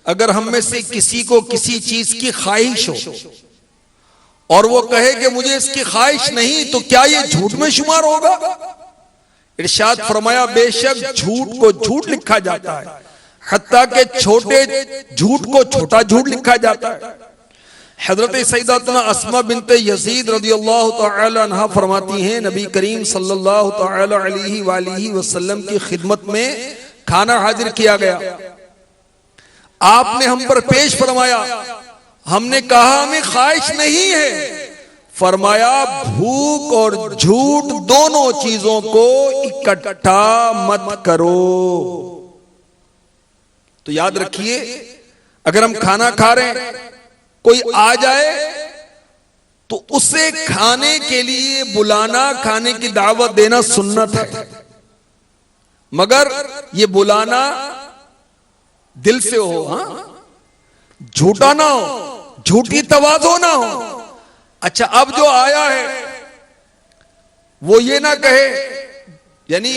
अगर हम में से किसी को किसी चीज की ख्वाहिश हो और वो कहे कि मुझे इसकी ख्वाहिश नहीं, तो क्या ये झूठ में शुमार होगा? इरशाद फरमाया, बेशक झूठ को झूठ लिखा जाता है, हत्ता के छोटे झूठ को छोटा झूठ लिखा जाता है। हजरत सैयदातुना अस्मा बिनते यजीद रज़ियल्लाहु ताला अन्हा फरमाती हैं, नबी करीम सल्लल्लाहु ताला अलैहि वसल्लम की खिदमत में खाना हाजिर किया गया, आपने हम पर पेश फरमाया, हमने कहा हमें ख्वाहिश नहीं है, फरमाया भूख और झूठ दोनों चीजों को इकट्ठा मत करो। तो याद रखिए, अगर हम खाना खा रहे हैं, कोई आ जाए तो उसे खाने के लिए बुलाना, खाने की दावत देना सुन्नत है, मगर ये बुलाना दिल से हो, हाँ, झूठा ना हो, झूठी तवाज़ो ना हो। अच्छा, अब जो आया है वो ये ना कहे, यानी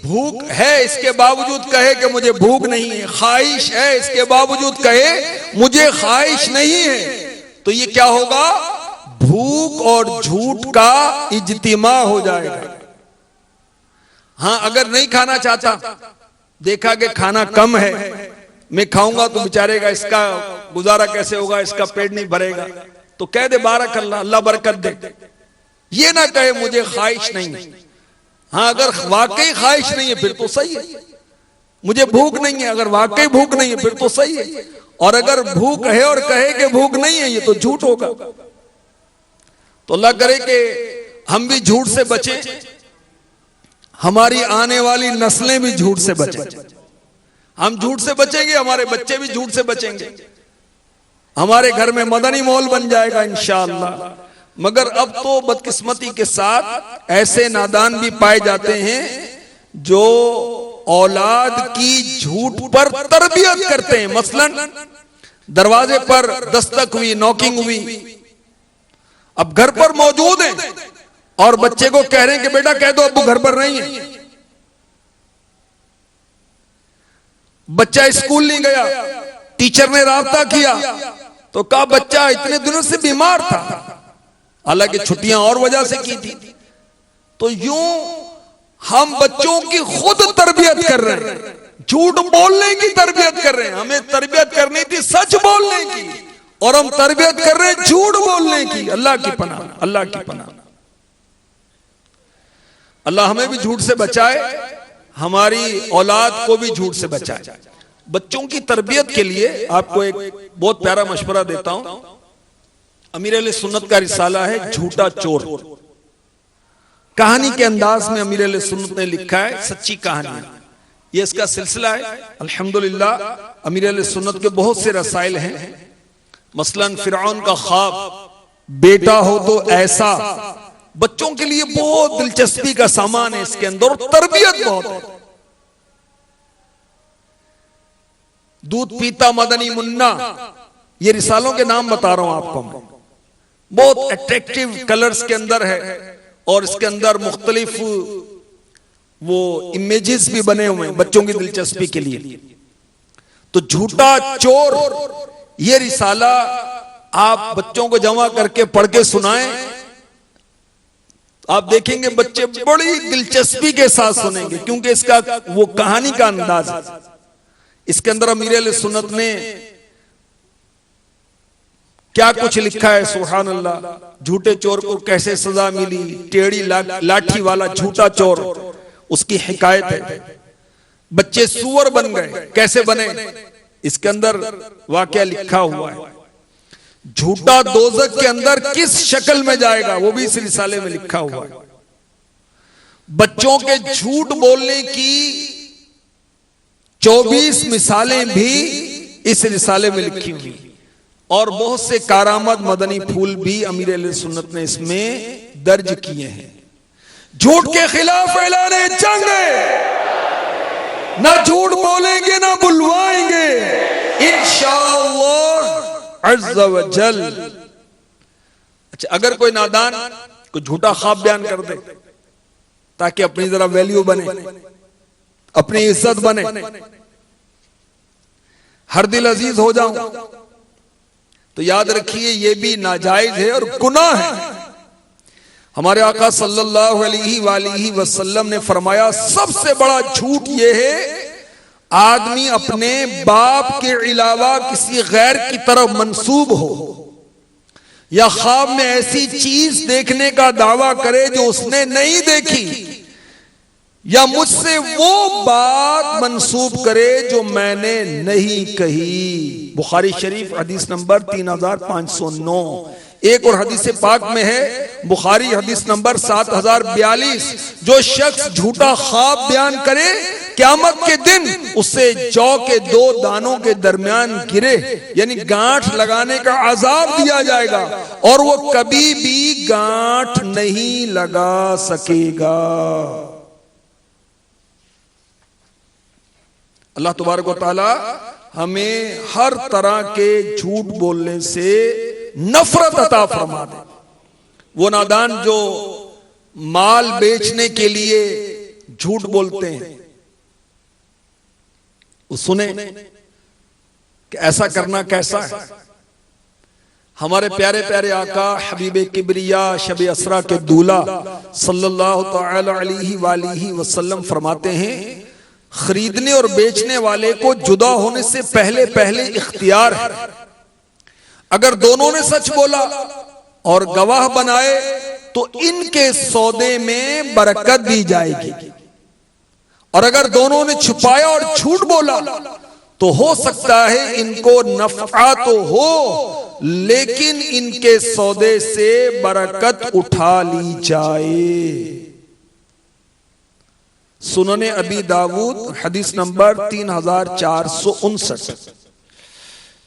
भूख है इसके बावजूद कहे कि मुझे भूख नहीं है, ख्वाहिश है इसके बावजूद कहे मुझे ख्वाहिश नहीं है, तो ये क्या होगा? भूख और झूठ का इज्तिमा हो जाएगा। हाँ, अगर नहीं खाना चाहता, देखा कि खाना कम है, मैं खाऊंगा तो बेचारे का इसका गुजारा कैसे होगा, इसका पेट नहीं भरेगा, तो कह दे बारक अल्लाह, अल्लाह बरकत दे। ये ना कहे मुझे ख्वाहिश नहीं है। हाँ, अगर वाकई ख्वाहिश नहीं है फिर तो सही है। मुझे भूख नहीं है, अगर वाकई भूख नहीं है फिर तो सही है। और अगर भूख है और कहे कि भूख नहीं है, ये तो झूठ होगा। तो अल्लाह करे कि हम भी झूठ से बचें, हमारी आने वाली नस्लें भी झूठ से बचें। हम झूठ से बचेंगे, हमारे बच्चे भी झूठ से बचेंगे। हमारे घर में मदनी मॉल बन जाएगा इंशाअल्लाह। मगर अब तो बदकिस्मती के साथ ऐसे नादान भी पाए जाते हैं जो औलाद की झूठ पर तरबियत करते हैं। मसलन दरवाजे पर दस्तक हुई, नॉकिंग हुई, अब घर पर मौजूद हैं और बच्चे को कह रहे हैं कि बेटा कह दो अब्बू घर पर नहीं है। बच्चा स्कूल नहीं गया, टीचर ने राब्ता किया तो कहा बच्चा इतने दिनों से बीमार था, हालांकि छुट्टियां और वजह से की थी। तो यूं हम बच्चों की खुद तरबियत कर रहे हैं, झूठ बोलने की तरबियत कर रहे हैं। हमें तरबियत करनी थी सच बोलने की, और हम तरबियत कर रहे हैं झूठ बोलने की। अल्लाह की पनाह, अल्लाह की पनाह। अल्लाह हमें भी झूठ से बचाए, हमारी औलाद को भी झूठ से बचाए। बच्चों की तरबियत के लिए आपको एक बहुत प्यारा मशवरा देता हूं। अमीर अहले सुन्नत का रिसाला है झूठा चोर। कहानी के अंदाज में अमीर अहले सुन्नत ने लिखा है, सच्ची कहानी, ये इसका सिलसिला है। अल्हम्दुलिल्लाह अमीर अहले सुन्नत के बहुत से रसाइल हैं। मसलन फिरौन का ख्वाब, बेटा हो तो ऐसा, बच्चों के लिए बहुत दिलचस्पी का सामान है इसके अंदर, तरबियत बहुत है। दूध पीता मदनी मुन्ना, ये रिसालों के नाम बता रहा हूं आपको मैं। बहुत अट्रैक्टिव कलर्स के अंदर है और इसके अंदर मुख्तलिफ वो इमेजेस भी बने हुए हैं बच्चों की दिलचस्पी के लिए। तो झूठा चोर, ये रिसाला आप बच्चों को जमा करके पढ़ के सुनाएं, आप देखेंगे बच्चे बड़ी दिलचस्पी के साथ सुनेंगे, क्योंकि इसका वो कहानी का अंदाज है। इसके अंदर अमीर अहले सुन्नत ने क्या कुछ लिखा है, सुभान अल्लाह। झूठे चोर को कैसे सजा मिली, टेढ़ी लाठी वाला झूठा चोर, उसकी हिकायत है। बच्चे सुअर बन गए, कैसे बने, इसके अंदर वाकया लिखा हुआ है। झूठा दोज़ख के अंदर किस शक्ल में जाएगा, वो भी इस रिसाले में लिखा हुआ है। बच्चों के झूठ बोलने की 24 मिसालें भी इस रिसाले में लिखी हुई, और बहुत से कारामद मदनी फूल भी अमीर अहले सुन्नत ने इसमें दर्ज किए हैं। झूठ के खिलाफ ऐलान जंग है, ना झूठ बोलेंगे ना बुलवाएंगे इंशाअल्लाह अज़्ज़ व जल। अच्छा, अगर कोई नादान कोई झूठा ख्वाब बयान कर दे ताकि अपनी जरा वैल्यू बने, अपनी इज्जत बने, हर दिल अजीज हो जाऊं, तो याद रखिए ये भी नाजायज है और गुनाह है। हमारे आका सल्लल्लाहु अलैहि वसल्लम ने फरमाया, सबसे बड़ा झूठ ये है आदमी अपने बाप के अलावा किसी गैर की तरफ मंसूब हो, या ख्वाब में ऐसी चीज देखने का दावा करे जो उसने नहीं देखी, या मुझसे वो बात मंसूब करे जो मैंने नहीं कही। बुखारी शरीफ हदीस नंबर 3509। एक और हदीस पाक में है, बुखारी हदीस नंबर 7042, जो शख्स झूठा ख्वाब बयान करे क़यामत के दिन उससे जौ के 2 दानों के दरमियान गिरे, यानी गांठ लगाने का अजाब दिया जाएगा और वो कभी भी गांठ नहीं लगा सकेगा। अल्लाह तबारक व तआला हमें हर तरह के झूठ बोलने से नफरत अता फरमा दे। वो नादान जो माल बेचने के लिए झूठ बोलते हैं, वो सुने कि ऐसा करना कैसा है। हमारे प्यारे प्यारे आका हबीबे किबरिया शब असरा के दूल्हा सल्लल्लाहु तआला अलैहि वसल्लम फरमाते हैं, खरीदने और बेचने वाले को जुदा होने से पहले पहले इख्तियार है, अगर दोनों ने सच बोला और गवाह बनाए तो इनके सौदे में बरकत दी जाएगी, और अगर दोनों ने छुपाया और झूठ बोला तो हो सकता है इनको नफा तो हो लेकिन इनके सौदे से बरकत उठा ली जाए। सुनने अबी दाऊद हदीस नंबर 3459।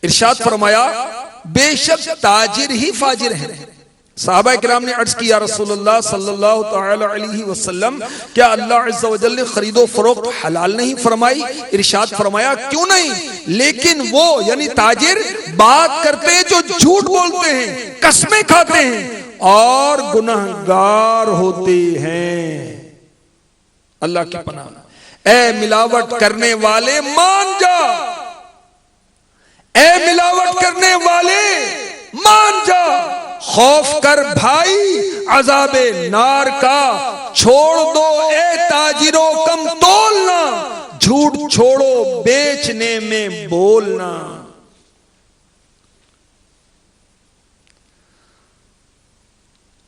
इरशाद फरमाया, बेशक ताजिर ही फाजिर है। साहबा किराम ने अर्ज किया, रसूलुल्लाह सल्लल्लाहु तआला अलैहि वसल्लम, क्या अल्लाह अज़्ज़ व जल्ल ने खरीदो फरोख्त हलाल नहीं फरमाई? इरशाद फरमाया, क्यों नहीं, लेकिन वो यानी ताजिर बात करते हैं जो झूठ बोलते हैं, कसमें खाते हैं और गुनहगार होते हैं। अल्लाह की पनाह। ए मिलावट करने वाले मान जा, ए मिलावट करने वाले मान जा, खौफ कर भाई अजाबे नार का, छोड़ दो ए ताजिरों कम तोलना, झूठ छोड़ो बेचने में बोलना।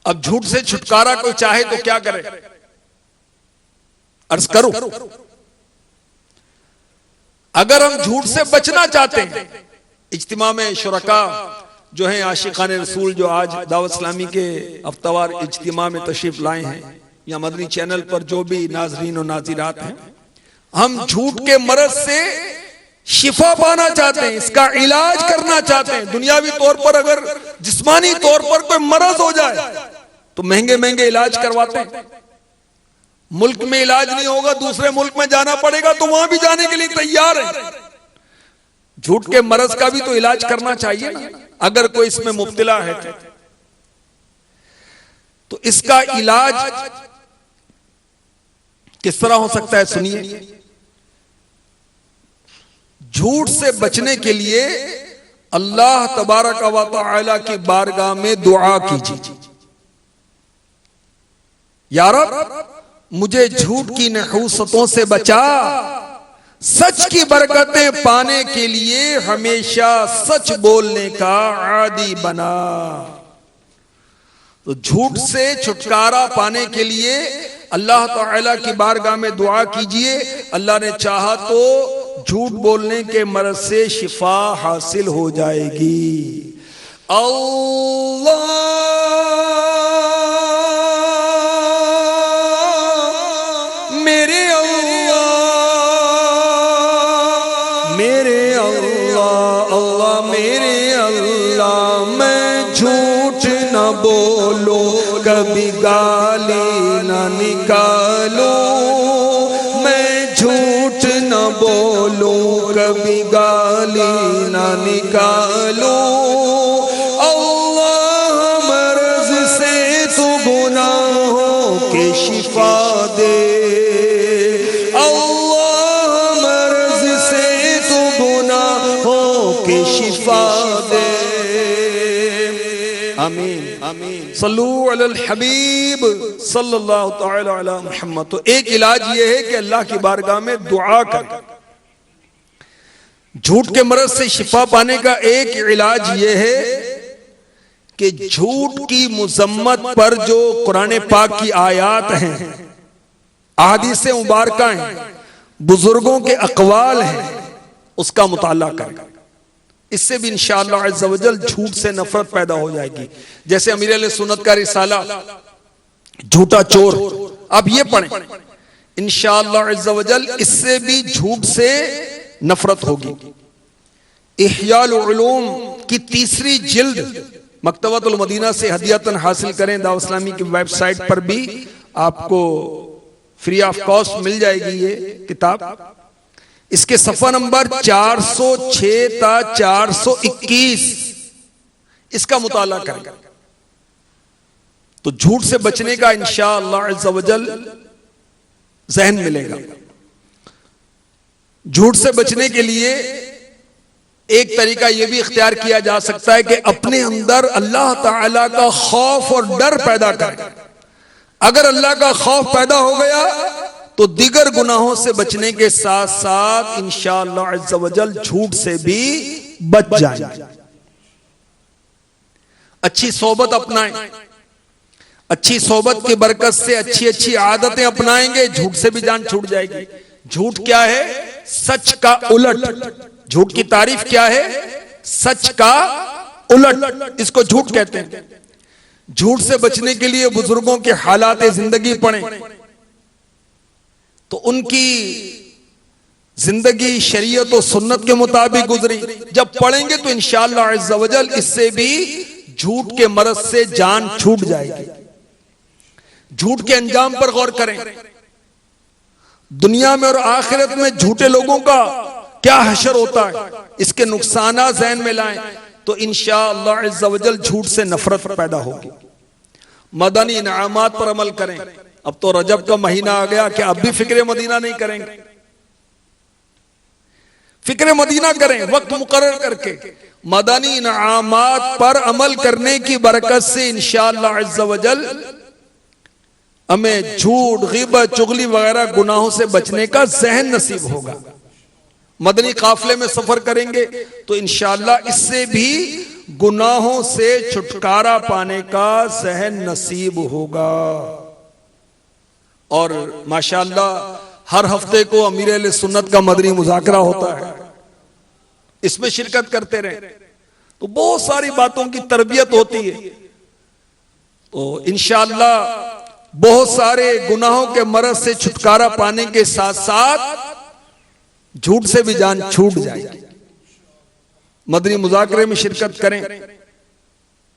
अब झूठ से छुटकारा कोई चाहे तो क्या करे? अर्ज करूं, अगर हम झूठ से बचना चाहते हैं, इज्तिमा में शुरका जो हैं आशिकान रसूल जो आज दावत इस्लामी के हफ्तावार इज्तिमा में तशरीफ लाए हैं, या मदनी चैनल पर जो भी नाजरीन और नाजिरात हैं, हम झूठ के मरज से शिफा पाना चाहते हैं, इसका इलाज करना चाहते हैं। दुनियावी तौर पर अगर जिस्मानी तौर पर कोई मरज हो जाए तो महंगे महंगे इलाज करवाते हैं। मुल्क में इलाज नहीं होगा, दूसरे मुल्क में जाना पड़ेगा, तो वहां भी जाने के लिए तैयार है। झूठ के मरज का भी तो इलाज करना चाहिए ना, अगर कोई इसमें मुब्तला है तो इसका इलाज किस तरह हो सकता है? सुनिए, झूठ से बचने के लिए अल्लाह तबारक व तआला की बारगाह में दुआ कीजिए, या रब मुझे झूठ की नहूसतों से बचा, सच की बरकतें पाने के लिए हमेशा सच बोलने का आदी बना। तो झूठ से छुटकारा पाने के लिए अल्लाह ताला की बारगाह में दुआ कीजिए। अल्लाह ने चाहा तो झूठ बोलने के मर्ज से शिफा हासिल हो जाएगी। अल्लाह मेरे अल्लाह मेरे अल्लाह, मैं झूठ न बोलो कभी गाली न निकालो, मैं झूठ न बोलो कभी गाली न निकालो। अल्लाह मर्ज से तू गुनाहों के शिफा दे, शिफा दे। आमीन आमीन। सल्लू अलल हबीब सल्लल्लाहु तआला अला मुहम्मद। तो एक इलाज ये है कि अल्लाह की बारगाह में दुआ कर। झूठ के मर्ज से शिफा पाने का एक इलाज ये है कि झूठ की मुजम्मत पर जो कुरान पाक की आयात हैं, अहादीस मुबारका हैं, बुजुर्गों के अक़वाल हैं, उसका मुताला कर। इससे भी इंशाअल्लाह अज़्ज़ व जल झूठ से नफरत पैदा हो जाएगी। जैसे अमीर अहले सुन्नत का रिसाला झूठा चोर, आप ये पढ़ें, इंशाअल्लाह अज़्ज़ व जल इससे भी झूठ से नफरत होगी। इहयाल उलूम की 3री जिल्द मकतबतुल मदीना से हदियतन हासिल करें। दावत इस्लामी की वेबसाइट पर भी आपको फ्री ऑफ कॉस्ट मिल जाएगी ये किताब। इसके सफ़ा नंबर 406 ता 421 इसका मुताला करें तो झूठ से बचने का इंशाअल्लाह अज़्ज़ व जल ज़हन मिलेगा। झूठ से बचने के लिए एक तरीका यह भी इख्तियार किया जा सकता है कि अपने अंदर अल्लाह ताला का खौफ और डर पैदा करें। अगर अल्लाह का खौफ पैदा हो गया तो दिगर गुनाहों से बचने के साथ साथ इंशाअल्लाह अज़्ज़ व जल झूठ से भी बच जाएंगे। अच्छी सोबत अपनाएं। अच्छी सोबत की बरकत से अच्छी अच्छी आदतें अपनाएंगे, झूठ से भी जान छूट जाएगी। झूठ क्या है? सच का उलट। झूठ की तारीफ क्या है? सच का उलट, इसको झूठ कहते हैं। झूठ से बचने के लिए बुजुर्गों के हालात जिंदगी पढ़ें, तो उनकी जिंदगी शरीयत और सुन्नत के मुताबिक गुजरी। जब पढ़ेंगे तो इंशाअल्लाह अज़्ज़ा वजल इससे भी झूठ के मरज से जान छूट जाएगी। झूठ के अंजाम पर गौर करें। दुनिया में और आखिरत में झूठे लोगों का क्या हशर होता है, इसके नुकसान ज़हन में लाएं तो इंशाअल्लाह अज़्ज़ा वजल झूठ से नफरत पैदा होगी। मदनी इनामात पर अमल करें। अब तो रजब का महीना आ गया, क्या अब भी फिक्र मदीना नहीं करेंगे? फिक्र मदीना करें, वक्त मुकर्रर करके। मदनी इनामात पर अमल करने की बरकत से इंशाअल्लाह अज़्ज़ा वजल हमें झूठ, ग़ीबत, चुगली वगैरह गुनाहों से बचने का ज़हन नसीब होगा। मदनी काफिले में सफर करेंगे तो इंशाअल्लाह इससे भी गुनाहों से छुटकारा पाने का ज़हन नसीब होगा। और माशाअल्लाह हर हफ्ते को अमीर अहले सुन्नत का मदनी मुज़ाकरा होता है, इसमें शिरकत करते रहे तो बहुत सारी बातों की तरबियत होती है। तो इंशाअल्लाह बहुत सारे गुनाहों के मरज से छुटकारा पाने के साथ साथ झूठ से भी जान छूट जाएगी। मदनी मुज़ाकरे में शिरकत करें,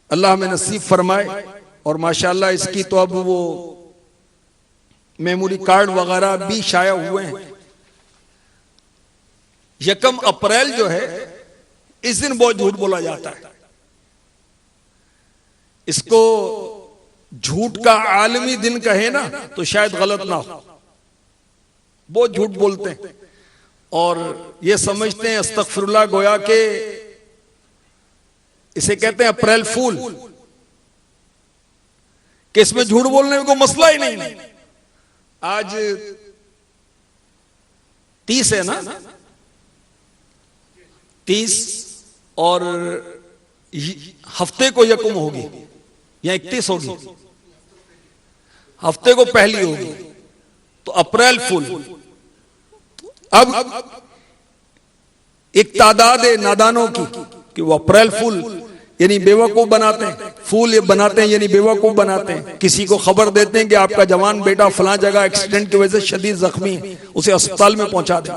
अल्लाह हमें नसीब फरमाए। और माशाअल्लाह इसकी तो अब वो मेमोरी कार्ड वगैरह भी शाया हुए हैं। 1 अप्रैल जो है, इस दिन बहुत झूठ बोला जाता है। इसको झूठ का आलमी दिन कहे ना तो शायद गलत ना हो। बहुत झूठ बोलते हैं और ये समझते हैं अस्तगफिरुल्लाह, गोया के इसे कहते हैं अप्रैल फूल, कि इसमें झूठ बोलने में कोई मसला ही नहीं। आज 30 है ना, 30 और हफ्ते को यकम होगी या 31 होगी, हफ्ते को पहली होगी, तो अप्रैल फूल। अब एक तादाद है नादानों की कि वो अप्रैल फूल यानी बेवकूफ बनाते हैं, फूल ये बनाते हैं यानी बेवकूफ बनाते हैं। किसी को खबर देते हैं कि आपका जवान बेटा फलां जगह एक्सीडेंट की वजह से शदीद जख्मी है, उसे अस्पताल में पहुंचा दें।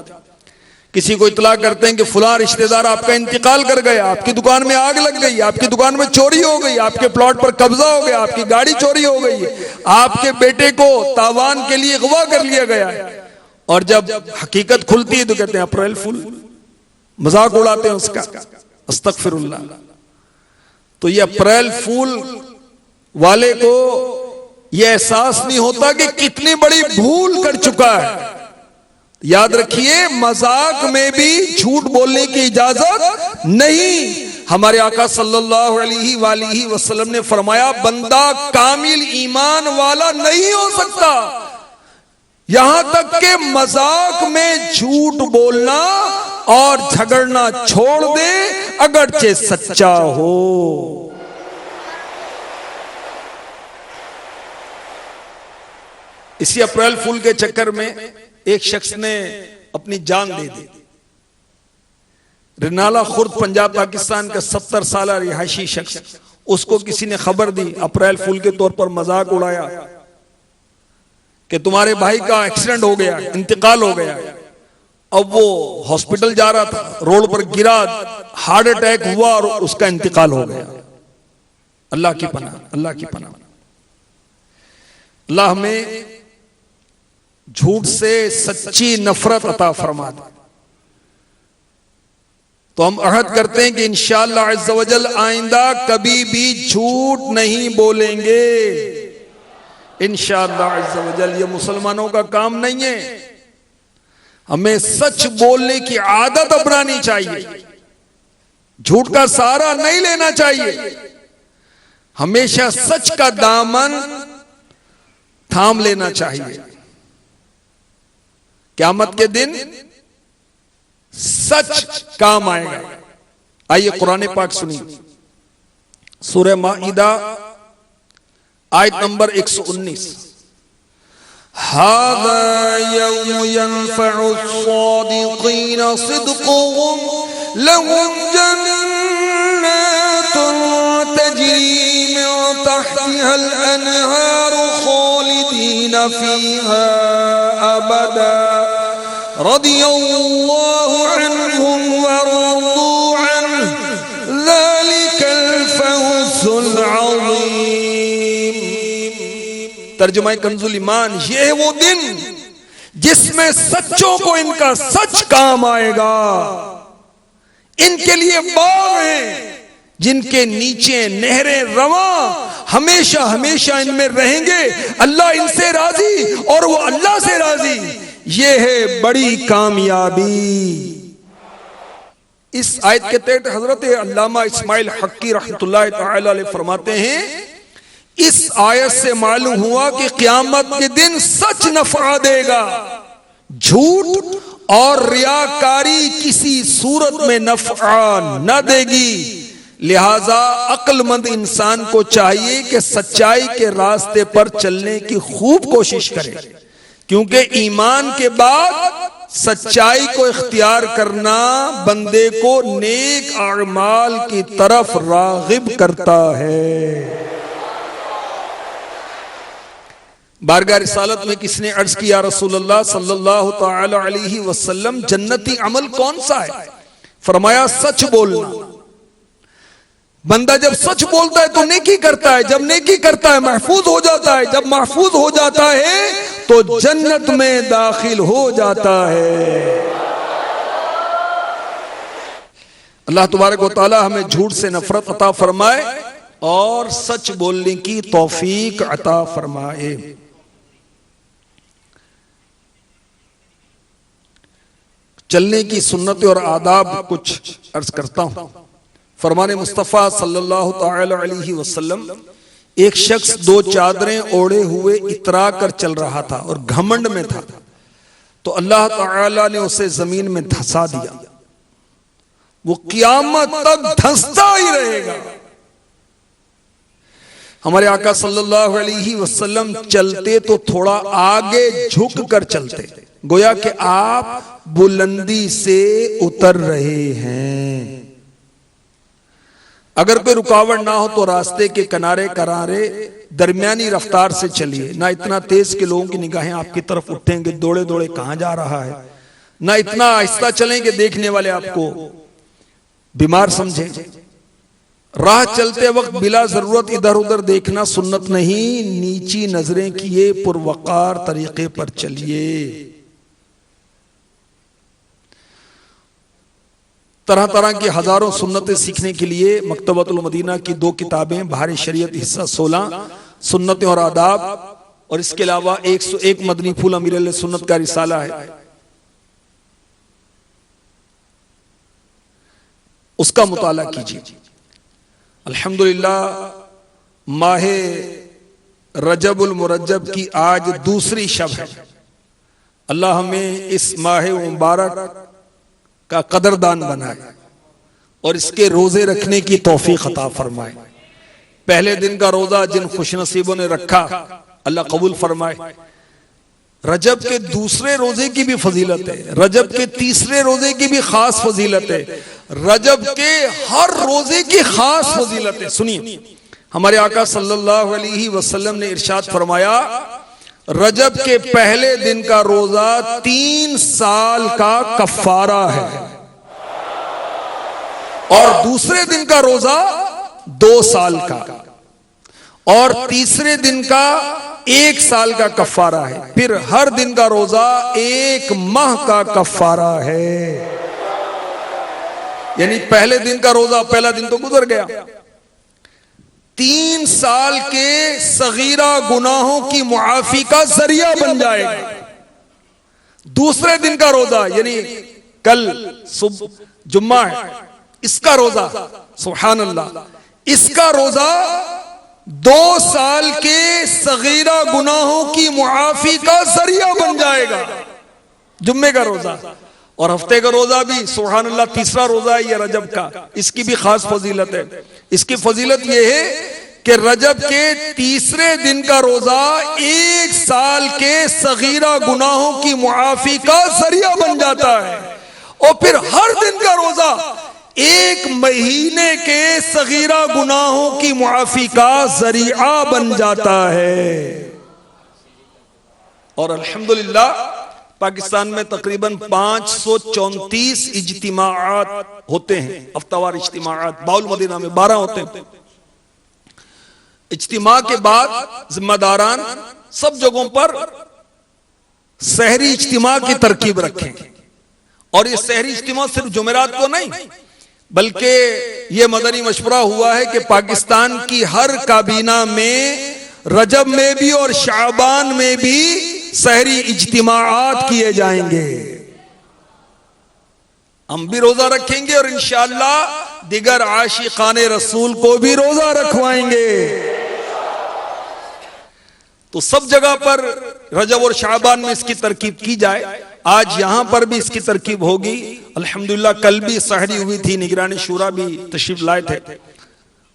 किसी को इतला करते हैं कि फलां रिश्तेदार आपका इंतकाल कर गया, आपकी दुकान में आग लग गई, आपकी दुकान में चोरी हो गई, आपके प्लॉट पर कब्जा हो गया, आपकी गाड़ी चोरी हो गई है, आपके बेटे को तावान के लिए अगवा कर लिया गया है। और जब हकीकत खुलती है तो कहते हैं अप्रैल फूल, मजाक उड़ाते हैं उसका। अस्तगफिरुल्लाह। तो ये अप्रैल फूल वाले को ये एहसास नहीं होता कि कितनी बड़ी भूल कर चुका है। याद रखिए, मजाक में भी झूठ बोलने की इजाजत नहीं। हमारे आका सल्लल्लाहु अलैहि वसल्लम ने फरमाया, बंदा कामिल ईमान वाला नहीं हो सकता यहां तक के मजाक में झूठ बोलना और झगड़ना छोड़ दे, अगरचे सच्चा हो। इसी अप्रैल फूल के चक्कर में एक शख्स ने अपनी जान दे दी। रिनाला खुर्द पंजाब पाकिस्तान का 70 साल रिहायशी शख्स, उसको किसी ने खबर दी, अप्रैल फूल के तौर पर मजाक उड़ाया कि तुम्हारे भाई का एक्सीडेंट हो गया, इंतकाल हो गया। अब वो हॉस्पिटल जा रहा था, रोड पर गिरा, हार्ट अटैक हुआ और उसका इंतकाल हो गया। अल्लाह की पनाह, अल्लाह की पनाह। अल्लाह हमें झूठ से सच्ची नफरत अता फरमा दे। तो हम अहद करते हैं कि इंशाअल्लाह अज़्ज़ा वजल आइंदा कभी भी झूठ नहीं बोलेंगे इंशाअल्लाह अज़्ज़ा वजल। ये मुसलमानों का काम नहीं है। हमें सच बोलने की आदत अपनानी चाहिए, झूठ का सहारा नहीं लेना चाहिए। हमेशा सच का दामन थाम लेना चाहिए। क़यामत के दिन सच काम आएगा। आइए कुरान पाक सुनिए। सूरह माइदा आयत नंबर 119। हाज़ा यौम यनफ़उस्सादिक़ीन सिद्क़ुहुम लहुम जन्नातुन तजरी मिन तहतिहल अनहारु ख़ालिदीन फ़ीहा अबदा रदियल्लाहु अन्हुम व रदू अन्हु ज़ालिकल फ़ौज़ुल अज़ीम। तर्जुमा कंजुल ईमान, ये है वो दिन जिसमें सच्चों को इनका सच काम आएगा। इनके लिए बाग हैं जिनके नीचे नहरें रवा हमेशा हमेशा इनमें रहेंगे। अल्लाह इनसे राजी और वो अल्लाह से राजी। ये है बड़ी कामयाबी। इस आयत के तहत हजरत अल्लामा इस्माइल हक्की रहमतुल्लाह तआला अलैह फरमाते हैं, इस आयत से मालूम हुआ कि क़यामत के दिन सच नफा देगा, झूठ और रियाकारी किसी सूरत में नफा न देगी। लिहाजा अक्लमंद इंसान को चाहिए कि सच्चाई के रास्ते पर चलने की खूब कोशिश करे, क्योंकि ईमान के बाद सच्चाई को इख्तियार करना बंदे को नेक अमाल की तरफ रागिब करता है। बारगाह रिसालत में किसने अर्ज किया, रसूलुल्लाह सल्लल्लाहु तआला अलैहि वसल्लम, जन्नती अमल कौन सा है? फरमाया सच बोलना। बंदा जब सच बोलता है तो नेकी करता है, जब नेकी करता है महफूज हो जाता है, जब महफूज हो जाता है तो जन्नत में दाखिल हो जाता है। अल्लाह तबारक व तआला हमें झूठ से नफरत अता फरमाए और सच बोलने की तौफीक अता फरमाए। चलने की सुन्नत और आदाब कुछ अर्ज करता हूं। फरमाने मुस्तफ़ा सल्लल्लाहु तआला अलैहि वसल्लम, एक शख्स दो चादरें ओढ़े हुए इतरा कर चल रहा था और घमंड में था, तो अल्लाह ताला ने उसे जमीन में धंसा दिया। वो क़यामत तक धंसता ही रहेगा। हमारे आका सल्लल्लाहु अलैहि वसल्लम चलते तो थोड़ा आगे झुक कर चलते, गोया कि आप बुलंदी से उतर रहे हैं। अगर कोई रुकावट ना हो तो रास्ते के किनारे किनारे दरमियानी रफ्तार से चलिए, ना इतना तेज कि लोगों की निगाहें आपकी तरफ उठेंगे, दौड़े दौड़े कहां जा रहा है, ना इतना आहिस्ता चलें कि देखने वाले आपको बीमार समझें। राह चलते वक्त बिला जरूरत इधर उधर देखना सुन्नत नहीं, नीची नजरें किए पुरवकार तरीके पर चलिए। तरह तरह की हजारों सुन्नतें सीखने के लिए मकतबतुल मदीना की दो किताबें, बहार शरीयत हिस्सा 16 सुन्नतें और आदाब, और इसके अलावा 101 मदनी फूल अमीर अहले सुन्नत का रिसाला है, उसका मुताला कीजिए। अल्हम्दुलिल्लाह माहे रजबुल मुरज्जब की आज दूसरी शब है। अल्लाह हमें इस माहे मुबारक का कदरदान बनाए और इसके रोजे रखने की तौफीक अता फरमाए। पहले दिन का रोजा जिन खुशनसीबों ने रखा अल्लाह कबूल फरमाए। रजब के दूसरे रोजे की भी फजीलत है, रजब के तीसरे रोजे की भी खास फजीलत है, रजब के हर रोजे की खास फजीलत है। सुनिए, हमारे आका सल्लल्लाहु अलैहि वसल्लम ने इरशाद फरमाया, रजब के पहले दिन का रोजा 3 साल का कफ्फारा है और दूसरे दिन का रोजा 2 साल का और तीसरे दिन का 1 साल का कफ्फारा है। फिर हर दिन का रोजा 1 माह का कफ्फारा है। यानी पहले दिन का रोजा, पहला दिन तो गुजर गया, 3 साल के सगीरा गुनाहों की मुआफी का जरिया बन जाएगा। दूसरे दिन का रोजा यानी कल सुबह जुम्मा है, इसका रोजा, सुभान अल्लाह, इसका रोजा 2 साल के सगीरा गुनाहों की मुआफी का जरिया बन जाएगा, जुम्मे का रोजा। और हफ्ते का रोजा भी सुभान अल्लाह तीसरा रोजा है ये रजब का, इसकी भी खास फजीलत है। इसकी फजीलत ये है कि रजब के तीसरे दिन का रोजा 1 साल के सगीरा गुनाहों की मुआफी का जरिया बन जाता है, और फिर हर दिन का रोजा 1 महीने के सगीरा गुनाहों की मुआफी का जरिया बन जाता है। और अल्हम्दुलिल्लाह पाकिस्तान में तकरीबन 534 इज्तिमाआत होते हैं, हफ्तावार इज्तिमाआत। बाउल मदीना में 12 होते हैं। इज्तिमा के बाद जिम्मेदारान सब जगहों पर सहरी इज्तिमा की तरकीब रखें, और ये सहरी इज्तिमा सिर्फ जुमेरात को नहीं, बल्कि ये मदनी मशवरा हुआ है कि पाकिस्तान की हर काबीना में रजब में भी और शाबान में भी सहरी इज्तिमाआत किए जाएंगे। हम भी रोजा रखेंगे और इंशाअल्लाह दिगर आशिकाने रसूल को भी रोजा रखवाएंगे। तो सब जगह पर रजब और शाबान में इसकी तरकीब की जाए। आज यहां पर भी इसकी तरकीब होगी अल्हम्दुलिल्लाह। कल भी सहरी हुई थी, निगरानी शूरा भी तशरीफ लाए थे,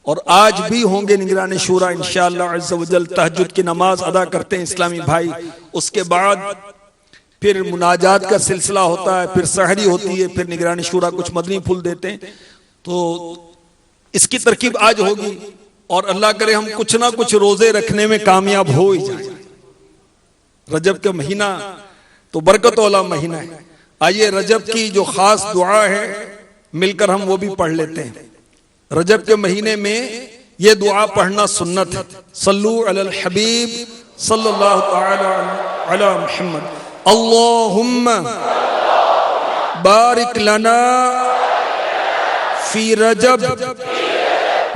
और आज भी होंगे निगरानी शूरा इंशाअल्लाह अज़्ज़ व जल। तहज्जुद की नमाज अदा करते हैं इस्लामी भाई, उसके बाद फिर मुनाजात का सिलसिला होता है, फिर सहरी होती है, फिर निगरानी शूरा कुछ मदनी फूल देते हैं। तो इसकी तरकीब आज होगी, और अल्लाह करे हम कुछ ना कुछ रोजे रखने में कामयाब हो ही जाए। रजब का महीना तो बरकत वाला महीना है। आइए रजब की जो खास दुआ है मिलकर हम वो भी पढ़ लेते हैं। रजब के महीने में ये दुआ पढ़ना सुन्नत है। सल्लु अलल हबीब सल्लल्लाहु तआला अला मुहम्मद। अल्लाहुम्मा बारिक लना फी रजब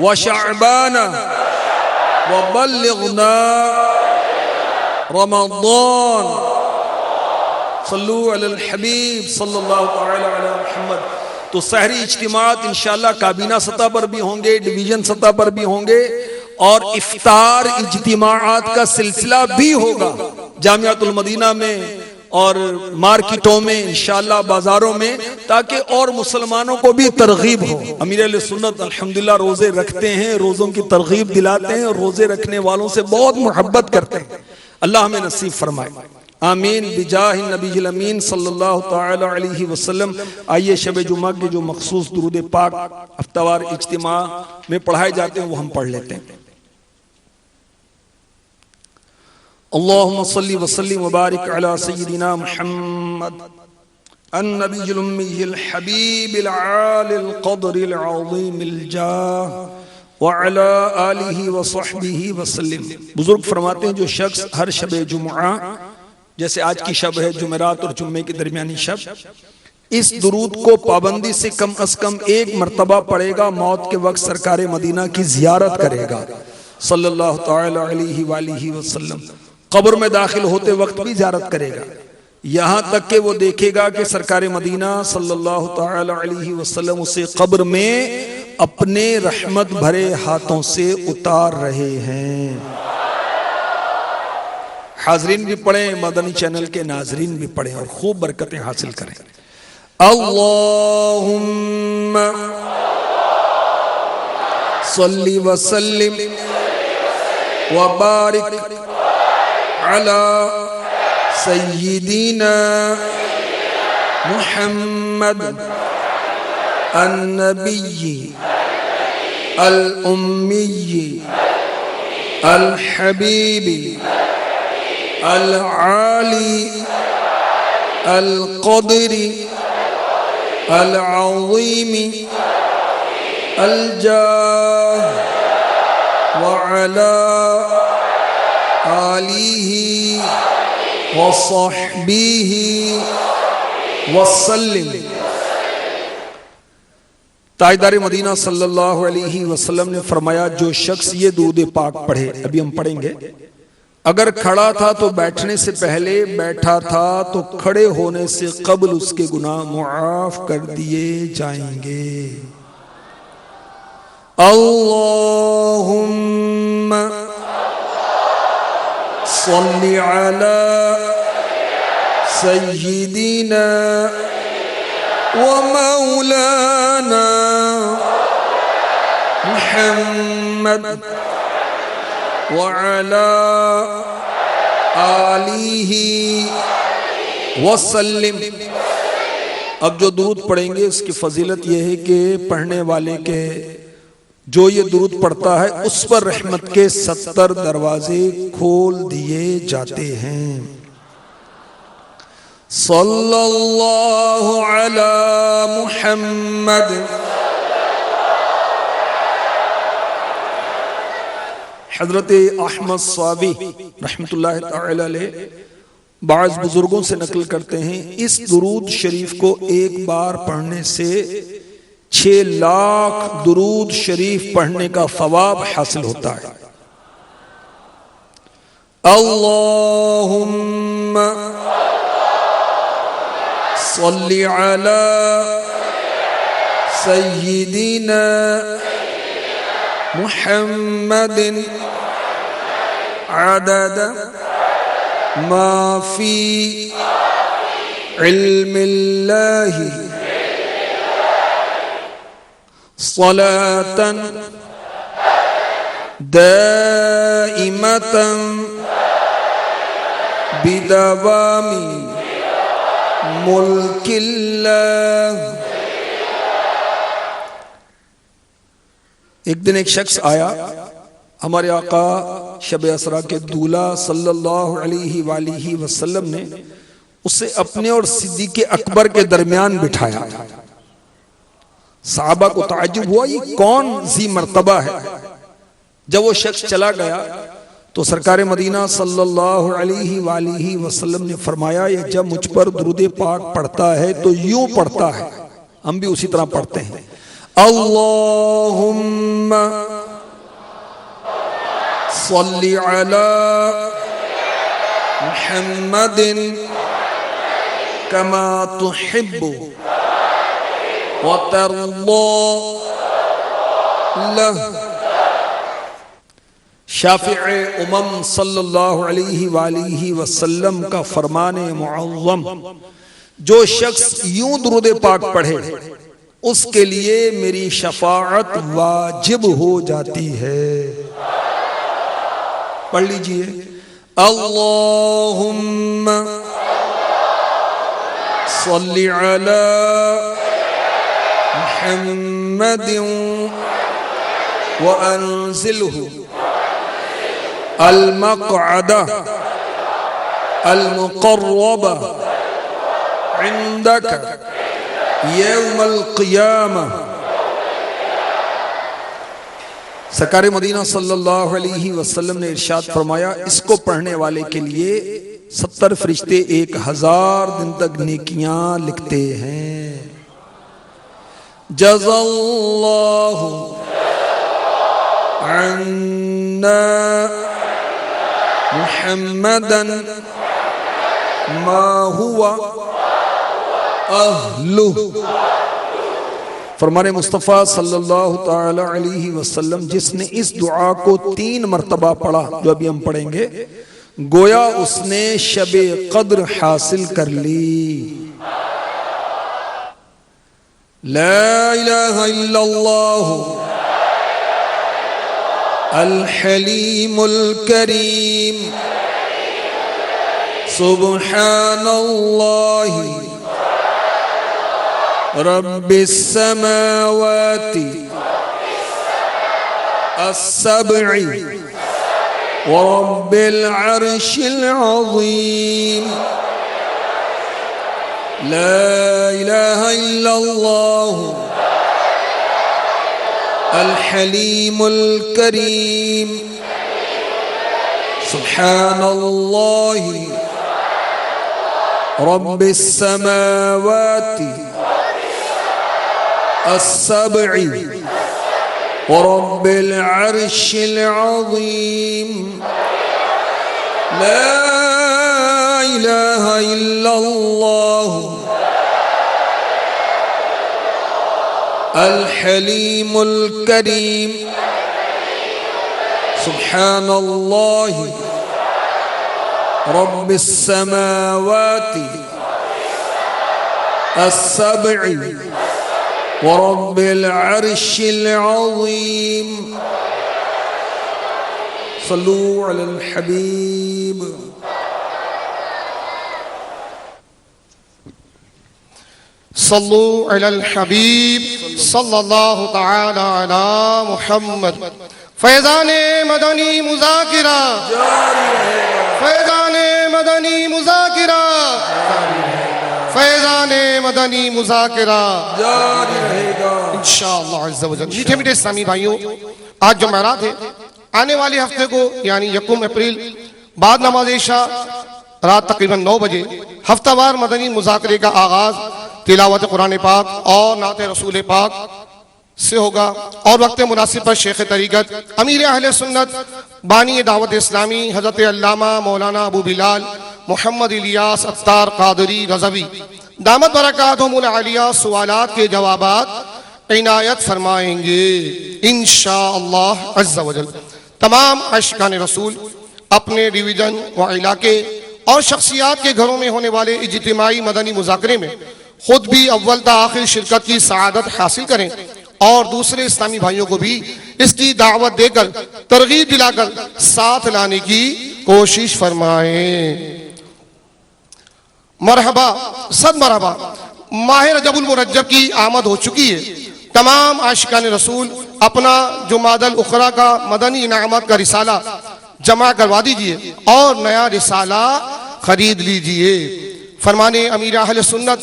व शअबान व बल्लिगना रमज़ान। सल्लु अलल हबीब सल्लल्लाहु तआला अला मुहम्मद। तो सहरी इज्तिमात इंशाअल्लाह काबीना सतह पर भी होंगे, डिवीजन सतह पर भी होंगे, और इफ्तार इज्तिमात का सिलसिला भी होगा जामियातुल मदीना में और मार्केटों में इंशाअल्लाह, बाजारों में, ताकि और मुसलमानों को भी तरगीब हो। अमीर अहले सुन्नत अल्हम्दुलिल्लाह रोजे रखते हैं, रोजों की तरगीब दिलाते हैं, और रोजे रखने वालों से बहुत मोहब्बत करते हैं। अल्लाह हमें नसीब फरमाए, आमीन बिजाहि नबील अमीन सल्लल्लाहु तआला अलैहि वसल्लम। आइए शब जुमा के जो मखसूस दुरूद पाक हफ्तावार इज्तिमा में पढ़ाए जाते हैं वो हम पढ़ लेते हैं। अल्लाहुम्मा सल्ली व सल्लिम व बारिक अला सय्यिदिना मुहम्मद अन्नबियुल उम्मील हबीबिल आलिल क़द्रिल अज़ीमिल जाह व अला आलिहि व सहबिहि व सल्लिम। बुजुर्ग फरमाते हैं जो शख्स हर शब जुमा, जैसे आज की शब है जुमेरात और जुम्मे की दरमियानी शब, इस दुरूद को पाबंदी से कम अज कम 1 मरतबा पढ़ेगा, मौत के वक्त सरकार मदीना की जियारत करेगा सल्लल्लाहु तआला अलैहि वालिहि वसल्लम। कब्र में दाखिल होते वक्त भी जियारत करेगा, यहां तक कि वो देखेगा कि सरकार मदीना सल्लल्लाहु तआला अलैहि वसल्लम उसे कब्र में अपने रहमत भरे हाथों से उतार रहे हैं। हाजरीन भी पढ़ें, मदनी चैनल के नाजरीन भी पढ़ें और खूब बरकतें हासिल करें। अल्लाहुम्मा सल्ली व सल्लिम व बारिक अला सय्यिदिना मुहम्मद अन्नबिय्यि अल उम्मिय्यि अल हबीबी अल आली अल क़द्री अल अज़ीमी अल जाह व अला आलिही व सहबिही व सल्लिम। ताजदार मदीना सल्लल्लाहु अलैहि वसल्लम ने फरमाया, जो शख्स ये दूध पाक पढ़े, अभी हम पढ़ेंगे, अगर खड़ा था तो बैठने से पहले, बैठा था तो खड़े होने से कबल उसके गुनाह मुआफ कर दिए जाएंगे। अल्लाहुम्मा सल्ली अला सय्यिदिना व मौलाना मुहम्मद व अला आलिही वसल्लिम। अब जो दुरूद पढ़ेंगे उसकी फजीलत यह है कि पढ़ने वाले के जो ये दुरूद पढ़ता है उस पर रहमत के 70 दरवाजे खोल दिए जाते हैं। सल्लल्लाहु अला मुहम्मद। हजरत अहमद स्वाबी रहमतुल्लाह तआला अलैह बाज़ बुजुर्गों से नकल करते हैं, इस दुरूद शरीफ को एक बार पढ़ने से 6 लाख दुरूद शरीफ पढ़ने का सवाब हासिल होता है। अल्लाहुम्मा सल्ली अला सय्यिदिना मुहम्मदिन अदद मा फी इल्मिल्लाहि सलातन दाइमतन बिदवामी मुल्किल्लाह। एक दिन एक शख्स आया, हमारे आका शब असरा के दूल्हा सल्लल्लाहु अलैहि वालिहि वसल्लम ने उसे अपने और सिद्दीक़ अकबर के दरमियान बिठाया। साहबा को ताज्जुब हुआ, ये कौन जी मर्तबा है। जब वो शख्स चला गया तो सरकार मदीना सल्लल्लाहु अलैहि वालिहि वसल्लम ने फरमाया, ये जब मुझ पर दुरूद पाक पढ़ता है तो यूं पढ़ता है, हम भी उसी तरह पढ़ते हैं। अल्लाहुम्मा सल्ली अला मुहम्मदिन कमा तुहिब्बु व तर्दा लह। शाफ़िए उम्म सल्लल्लाहु अलैहि वालिहि वसल्लम का फरमाने मुअज़्ज़म, जो शख्स यूं दुरूद पाक पढ़े उसके लिए मेरी शफाअत वाजिब हो जाती है। पढ़ लीजिए, अल्लाहुम्मा सल्ली अला मुहम्मदिन व अंज़िलहु अल-मक़अदा अल-मुक़र्रबा इंदक यौमल क़ियामह। सरकार मदीना सल्लल्लाहु अलैहि वसल्लम ने इरशाद फरमाया, इसको पढ़ने वाले के लिए 70 फरिश्ते 1000 दिन तक नेकियां लिखते हैं। जज़ल्लाहु अन्ना मुहम्मदन मा हुवा अहलुहु। फरमाने मुस्तफ़ा सल्लल्लाहु ताला अलैहि वसल्लम जिसने इस दुआ को 3 मरतबा पढ़ा, जो अभी हम पढ़ेंगे, गोया उसने शबे कद्र हासिल कर ली। ला इलाहा इल्लल्लाह अल हलीमुल करीम सुब्हानल्लाहि रब्बिस समावाति अस्सब्इ व रब्बिल अर्शिल अज़ीम। ला इलाहा इल्लल्लाह अल हलीमुल करीम सुब्हानल्लाहि रब्बिस समावाति अस्सब्इ व रब्बिल अर्शिल अज़ीम। ला इलाहा इल्लल्लाह अल हलीमुल करीम सुब्हानल्लाहि रब्बिस समावाति अस्सब्इ व रब्बिल अर्शिल अज़ीम। सल्लू अलल हबीब। सल्लू अलल हबीब सल्लल्लाहु तआला अला मुहम्मद। फैज़ाने मदनी मुज़ाकिरा, फैज़ाने मदनी मुज़ाकिरा, फैज़ाने मदनी मुज़ाकिरा जारी रहेगा इंशाअल्लाह अज़्ज़ा व जल। मीठे मीठे इस्लामी भाइयों, आज जुमेरात है। आने वाले हफ्ते को यानी 1 अप्रैल बाद नमाज इशा रात तकरीबन 9 बजे हफ्तावार मदनी मुज़ाकरे का आगाज तिलावत कुरान पाक और नात रसूल पाक से होगा। और वक्त मुनासिब पर शेख तरीक़त अमीर अहले सुन्नत बानी दावत इस्लामी हज़रत अल्लामा मौलाना अबू बिलाल मोहम्मद इलियास अत्तार क़ादरी रज़वी दामत बरकातुहुमुल आलिया सवालात के जवाबात इनायत फरमाएंगे इंशाअल्लाह अज़्ज़ा वजल। तमाम आशिकान रसूल अपने डिवीज़न व इलाके और शख्सियात के घरों में होने वाले इज्तिमाई मदनी मुज़ाकरे में खुद भी अव्वल ता आखिर शिरकत की सआदत हासिल करें और दूसरे इस्लामी भाइयों को भी इसकी दावत देकर तरगीब दिलाकर साथ लाने की कोशिश फरमाएं। मरहबा सद मरहबा। माह रजबुल मुरज्जब की आमद हो चुकी है। तमाम आशिकान रसूल अपना जुमादल उखरा का मदनी इनामत का रिसाला जमा करवा दीजिए और नया रिसाला खरीद लीजिए। फरमाने अमीर अहले सुन्नत,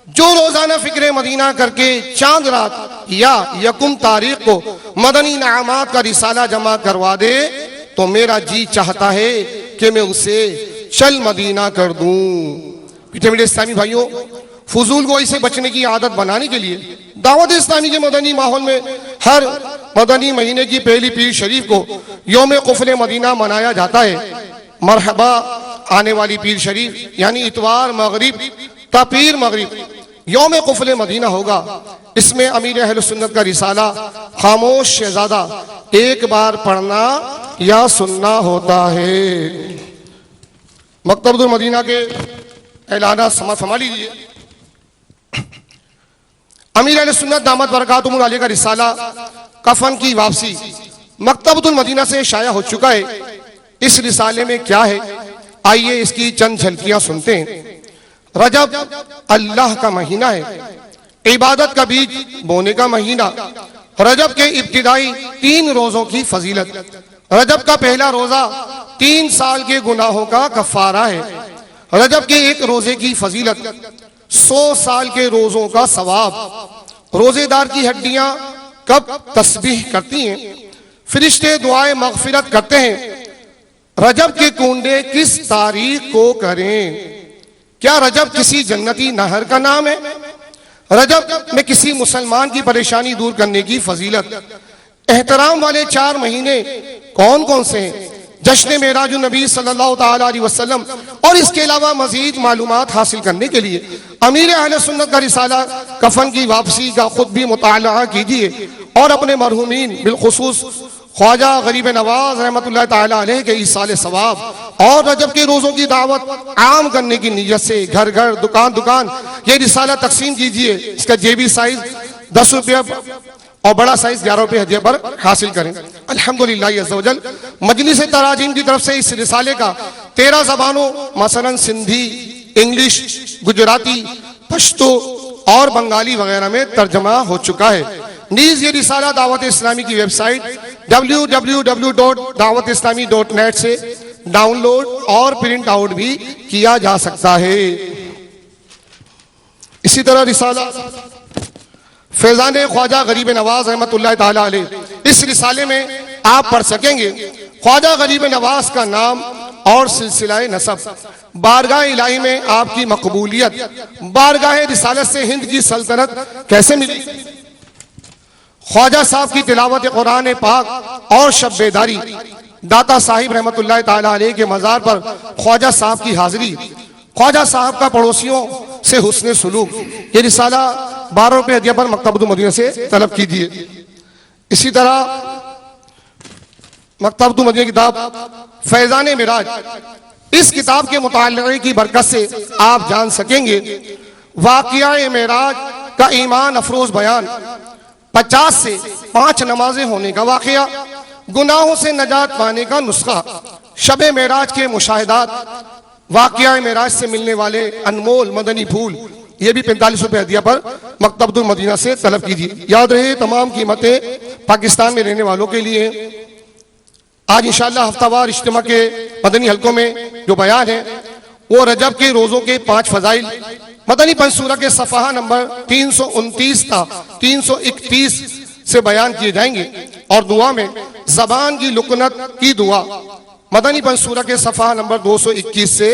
जो रोजाना फिक्र मदीना करके चांद रात या 1 तारीख को मदनी इनामात का रिसाला जमा करवा दे तो मेरा जी चाहता है कि मैं उसे चल मदीना कर दूं। मीठे मीठे इस्लामी भाइयों, फजूल गोई से बचने की आदत बनाने के लिए दावत इस्लामी के मदनी माहौल में हर मदनी महीने की पहली पीर शरीफ को यौम कुफले मदीना मनाया जाता है। मरहबा आने वाली पीर शरीफ यानी इतवार मगरिब ता पीर मगरिब यौम कुफले मदीना होगा। इसमें अमीर अहले सुन्नत का रिसाला खामोश शहजादा एक बार पढ़ना या सुनना होता है। मकतबुल मदीना के ऐलाना फरमा लीजिए। अमीर अहले सुन्नत दामत बरकातुहुमुल आलिया का रिसाला कफन की वापसी मकतबुल मदीना से शाया हो चुका है। इस रिसाले में क्या है, आइए इसकी चंद झलकियां सुनते हैं। रजब अल्लाह का महीना है, इबादत का बीज बोने का महीना। रजब के इब्तिदाई 3 रोजों की फजीलत। रजब का पहला रोजा 3 साल के गुनाहों का कफारा है। रजब के एक रोजे की फजीलत 100 साल के रोजों का सवाब। रोजेदार की हड्डियां कब तस्बीह करती हैं, फरिश्ते दुआए मगफिरत करते हैं। रजब के कुंडे किस तारीख को करें? क्या रजब किसी जन्नती नहर का नाम है? रजब में किसी मुसलमान की परेशानी दूर करने की फजीलत। एहतराम वाले 4 महीने कौन कौन से हैं? जश्न मेराजुन नबी सल्लल्लाहु ताला अलैहि वसल्लम। और इसके अलावा मजीद मालूमात हासिल करने के लिए अमीर अहले सुन्नत का रिसाला कफन की वापसी का खुद भी मुताला कीजिए और अपने मरहूमीन बिलखुसूस ख्वाजा गरीब नवाज रहमतुल्लाह ताला अलैह के इसाल सवाब और रजब के रोजों की दावत आम करने की नीयत से घर घर दुकान दुकान ये रिसाला तकसीम कीजिए। इसका जेबी साइज 10 रुपये और बड़ा साइज 11 रुपये हदिया पर हासिल करें। अल्हम्दुलिल्लाह अज़्ज़ा वजल मजलिस तराजीम की तरफ से इस रिसाले का 13 ज़बानों मसलन सिंधी, इंग्लिश, गुजराती, पश्तो और बंगाली वगैरह में तर्जमा हो चुका है। नीज ये रिसाला दावत इस्लामी की वेबसाइट www.dawatislami.net से डाउनलोड और प्रिंट आउट भी किया जा सकता है। इसी तरह रिसाला फैजान ख्वाजा गरीब नवाज रहमतुल्लाह ताला अलैह, इस रिसाले में आप पढ़ सकेंगे ख्वाजा गरीब नवाज का नाम और सिलसिलाए नसब, बारगाह इलाही में आपकी मकबूलियत, बारगाह रिसालत से हिंद की सल्तनत कैसे मिली, ख्वाजा साहब की तिलावत कुरान पाक और शब बेदारी, दाता साहिब रहमतुल्लाह ताला अलैह के मज़ार पर ख्वाजा साहब की हाजिरी, ख्वाजा साहब का पड़ोसियों से हुस्न सुलूक। ये रिसाला 12 रुपये हदिया पर मकतबुल मदीना से तलब कीजिए। इसी तरह मकतबुल मदीना किताब फैजान मिराज, इस किताब के मुताल्लिक़ की बरकत से आप जान सकेंगे वाक़िया मेराज का ईमान अफरोज बयान, 50 से 5 नमाजें होने का वाक़िया, गुनाहों से नजात पाने का नुस्खा, शब मेराज के मुशाहिदात, वाक़िया मेराज से मिलने वाले अनमोल मदनी फूल, ये भी 45 रुपये हदिया पर मकतबतुल मदीना से तलब कीजिए। याद रहे तमाम कीमतें पाकिस्तान में रहने वालों के लिए। आज इंशाअल्लाह हफ्तावार इज्तिमा के मदनी हलकों में जो बयान है वो रजब के रोज़ों के 5 फजाइल, मदनी पंसूरा के सफ़हा नंबर 329 था 331 से बयान किए जाएंगे। और दुआ में ज़बान की लुकनत की दुआ मदनी पंसूरा के सफ़हा नंबर 221 से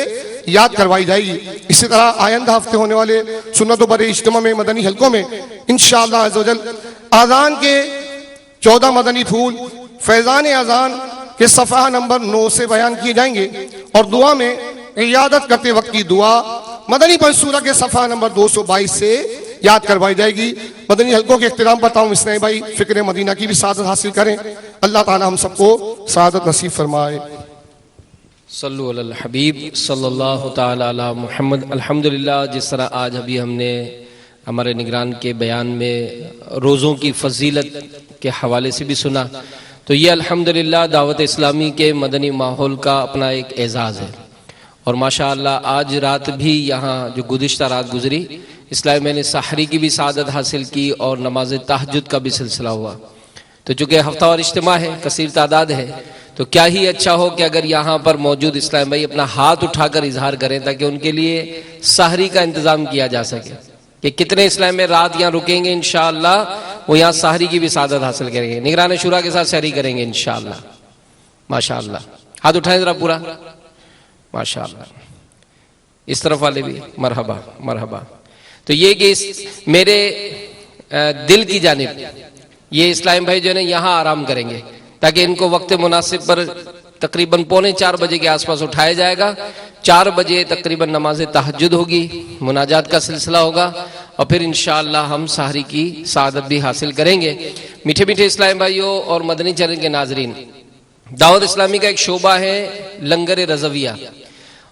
याद करवाई जाएगी। इसी तरह आइंदा हफ्ते होने वाले सुन्नत बरे इज्तिमा में मदनी हलकों में इंशाअल्लाह अज़्ज़ व जल आज़ान के 14 मदनी फूल फैज़ान आज़ान के सफ़हा नंबर 9 से बयान किए जाएंगे। और दुआ में इयादत करते वक्त की दुआ मदनी पंसूरा के सफ़हा नंबर 222 से याद करवाई जाएगी। मदनी हलकों के इख्तिराम पर ताऊं इस्लामी भाई फ़िक्र मदीना की भी सादत हासिल करें। अल्लाह ताला हम सबको सादत नसीब फरमाए। सल्लु अलल हबीब सल्लल्लाहु ताला अला मुहम्मद। अल्हम्दुलिल्लाह, जिस तरह आज अभी हमने हमारे निगरान के बयान में रोज़ों की फजीलत के हवाले से भी सुना, तो ये अल्हम्दुलिल्लाह दावत इस्लामी के मदनी माहौल का अपना एक एज़ाज़ है। और माशाअल्लाह आज रात भी यहाँ जो गुज़िश्ता रात गुजरी, इसलिए मैंने सहरी की भी सादत हासिल की और नमाज तहज्जुद का भी सिलसिला हुआ। तो चूँकि हफ्तावार इज्तिमा है, कसीर तादाद है, तो क्या ही अच्छा हो कि अगर यहाँ पर मौजूद इस्लाम भाई अपना हाथ उठाकर इजहार करें ताकि उनके लिए सहरी का इंतज़ाम किया जा सके कि कितने इस्लाम में रात यहाँ रुकेंगे। इंशाअल्लाह वो यहाँ सहरी की भी सादत हासिल करेंगे, निगरान शुरा के साथ सहरी करेंगे इंशाअल्लाह। माशाअल्लाह, हाथ उठाएं जरा पूरा, माशाअल्लाह। इस तरफ वाले भी मरहबा मरहबा। तो ये कि मेरे दिल की जानिब ये इस्लाम भाई जो है यहाँ आराम करेंगे ताकि इनको वक्त मुनासिब पर तकरीबन 3:45 बजे के आसपास उठाया जाएगा। 4 बजे तकरीबन नमाज तहज्जुद होगी, मुनाजात का सिलसिला होगा और फिर इंशाअल्लाह हम सहरी की सादत भी हासिल करेंगे। मीठे मीठे इस्लाम भाइयों और मदनी चैनल के नाजरीन, दावत इस्लामी का एक शोबा है लंगर रज़विया,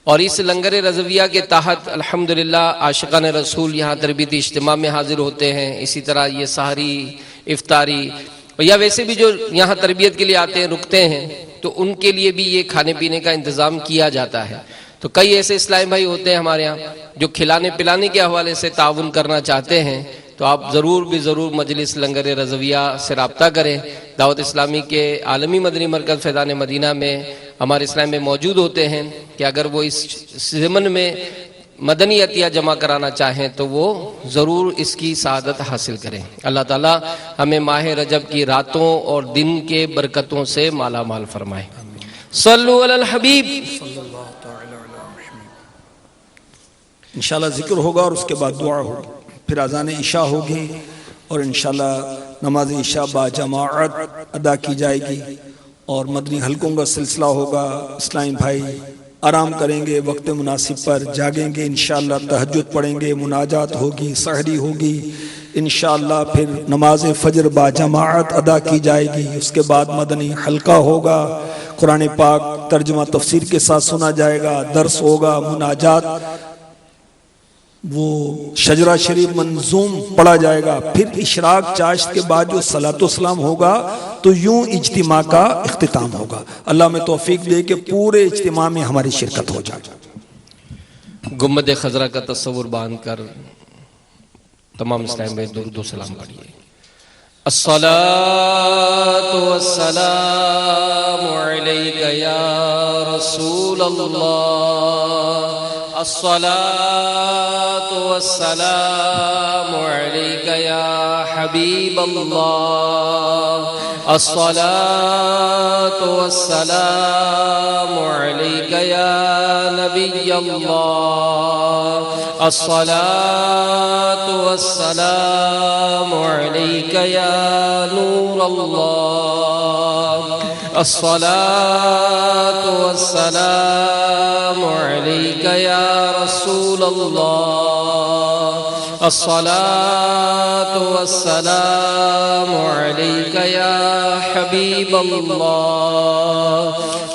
और इस लंगर रज़विया के तहत अल्हम्दुलिल्लाह आशिकान रसूल यहाँ तरबियती इज्तिमा में हाजिर होते हैं। इसी तरह ये सहरी, इफ्तारी या वैसे भी जो यहाँ तरबियत के लिए आते हैं, रुकते हैं, तो उनके लिए भी ये खाने पीने का इंतज़ाम किया जाता है। तो कई ऐसे इस्लाम भाई होते हैं हमारे यहाँ जो खिलाने पिलाने के हवाले से ताउन करना चाहते हैं, तो आप ज़रूर भी ज़रूर मजलिस लंगर रज़विया से रब्ता करें। दावत इस्लामी के आलमी मदनी मरकज़ फैज़ान मदीना में हमारे इस्लाम में मौजूद होते हैं कि अगर वो इस ज़मन में मदनी अतिया जमा कराना चाहें तो वो ज़रूर इसकी सादत हासिल करें। अल्लाह ताला हमें माह रजब की रातों और दिन के बरकतों से माला माल फरमाए। सल्लु अलल हबीब। इंशाल्लाह जिक्र होगा और उसके बाद दुआ होगी, फिर अज़ान इशा होगी और इंशाल्लाह नमाज इशा बाजमाअत अदा की जाएगी और मदनी हलकों का सिलसिला होगा। इस्लामी भाई आराम करेंगे, वक्त मुनासिब पर जागेंगे, इंशाअल्लाह तहज्जुद पढ़ेंगे, मुनाजात होगी, सहरी होगी, इंशाअल्लाह फिर नमाज फजर बाजमाअत अदा की जाएगी। उसके बाद मदनी हल्का होगा, कुरान पाक तर्जुमा तफसीर के साथ सुना जाएगा, दर्स होगा, मुनाजात, वो शजरा शरीफ मंजूम पढ़ा जाएगा। फिर इशराक चाश्त के बाद जो सलातो सलाम होगा तो यूं इज्तिमा का इख्तिताम होगा। अल्लाह में तौफीक दे के पूरे इज्तिमा में हमारी शिरकत हो जाए। गुम्बद खजरा का तस्वुर बांध कर तमाम इस्लाम में दुरूद सलाम पढ़िए। अस्सलातु वस्सलामु अलैका या रसूल अल्लाह, अस्सलातु वस्सलामु अलैका या हबीब अल्लाह, अस्सलातु वस्सलामु अलैका या नबी अल्लाह, अस्सलातु वस्सलामु अलैका या नूर अल्लाह, अस्सलातु वस्सलामु अलैका या रसूल अल्लाह, अस्सलातु वस्सलामु अलैका या हबीब अल्लाह,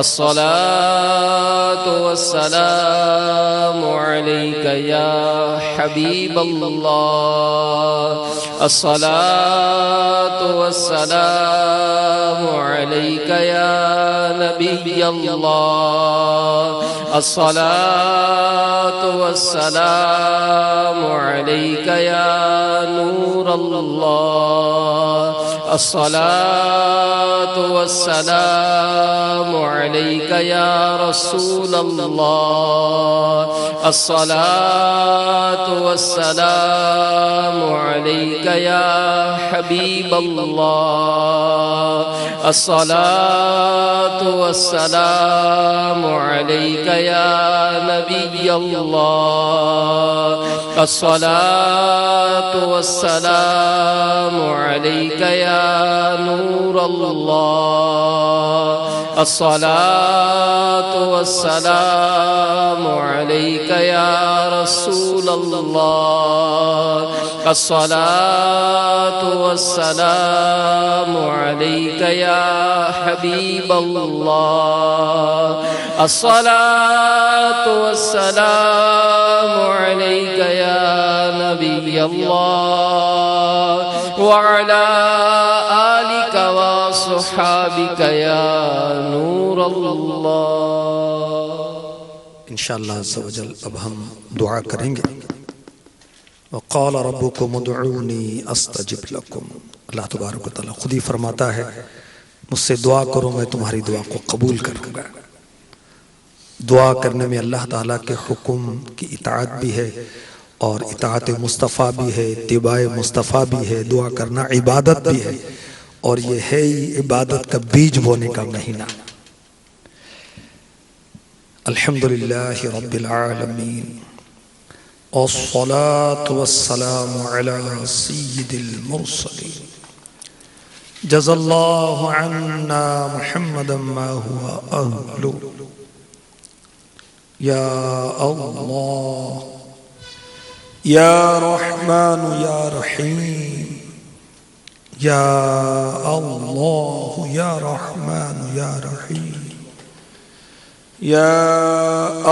अस्सलातु वस्सलामु अलैका या हबीबल्लाह, अस्सलातु वस्सलामु अलैका या नबियल्लाह, अस्सलातु वस्सलामु अलैका या नूरल्लाह, अस्सलातु वस्सलामु अलैका या रसूलल्लाह, अस्सलातु वस्सलामु अलैका या हबीबल्लाह, अस्सलातु वस्सलामु अलैका या नबियल्लाह, अस्सलातु वस्सलामु अलैका या नूरल्लाह, अस्सलातु वस्सलामु अलैका या रसूलल्लाह, अस्सलातु वस्सलामु अलैका या हबीबल्लाह, अस्सलातु वस्सलामु अलैका या नबियल्लाह व अला आलिका व सुहाबिका या नूरल्लाह। इंशाअल्लाह अज़्ज़ा वजल अब हम दुआ करेंगे। वक़ाल रब्बुकुम उदऊनी अस्तजिब लकुम। अल्लाह तबारक व तआला खुद ही फरमाता है, मुझसे दुआ करो मैं तुम्हारी दुआ को कबूल करूँगा। दुआ करने में अल्लाह ताला के हुक्म की इताअत भी है और इताअत मुस्तफ़ा भी है, इत्तिबाए मुस्तफ़ा भी है। दुआ करना इबादत भी है और ये है ही इबादत का बीज बोने का महीना। अल्हम्दुलिल्लाहि रब्बिल आलमीन अस्सलातु वस्सलामु अला सय्यिदिल मुरसलीन जज़ल्लाहु अन्ना मुहम्मदन मा हुवा अहलु। या अल्लाह या रहमान या रहीम, या अल्लाह या रहमान या रहीम, या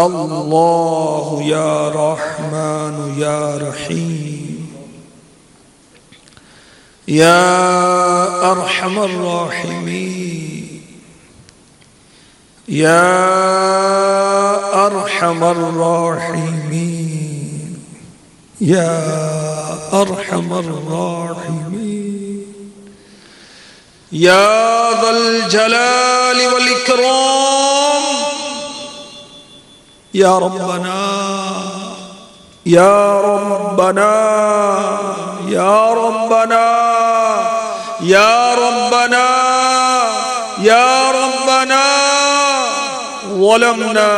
अल्लाह या रहमान या रहीम, या अरहमर राहिमीन, या अरहमर राहिमीन, या अरहमर राहिमीन, या ज़ल जलाली वल इकराम, या रब्बना या रब्बना या रब्बना या रब्बना या रब्बना ज़लमना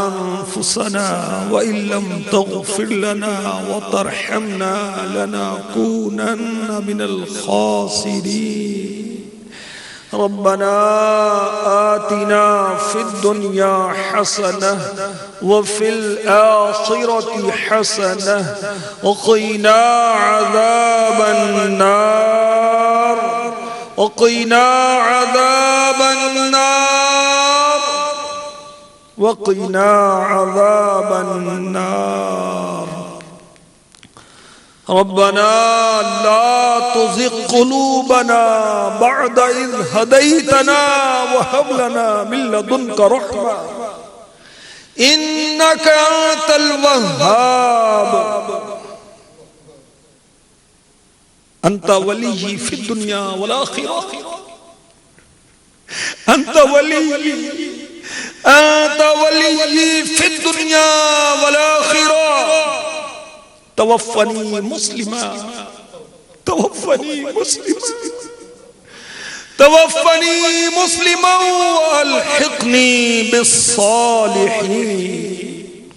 अनफुसना व इल्लम तग़फिर लना व तरहमना लनकूनन्ना मिनल खासिरीन। रब्बना आतिना फिद दुनिया हसनह व फिल आखिरति हसनह व क़िना अज़ाबन नार व क़िना अज़ाबन नार व क़िना अज़ाबन नार। रब्बना ला तुज़िग़ क़ुलूबना बअद इज़ हदैतना व हब लना मिन लदुनका रहमा इन्नका अंतल वह्हाब। अंत वलिय्यी फिद दुनिया वल आखिरह, अंत वलिय्यी फिद दुनिया वल आखिरह। तवफ़्फ़नी मुस्लिमा, तवफ़्फ़नी मुस्लिमा, तवफ़्फ़नी मुस्लिमा वअल्हिक़नी बिस्सालिहीन,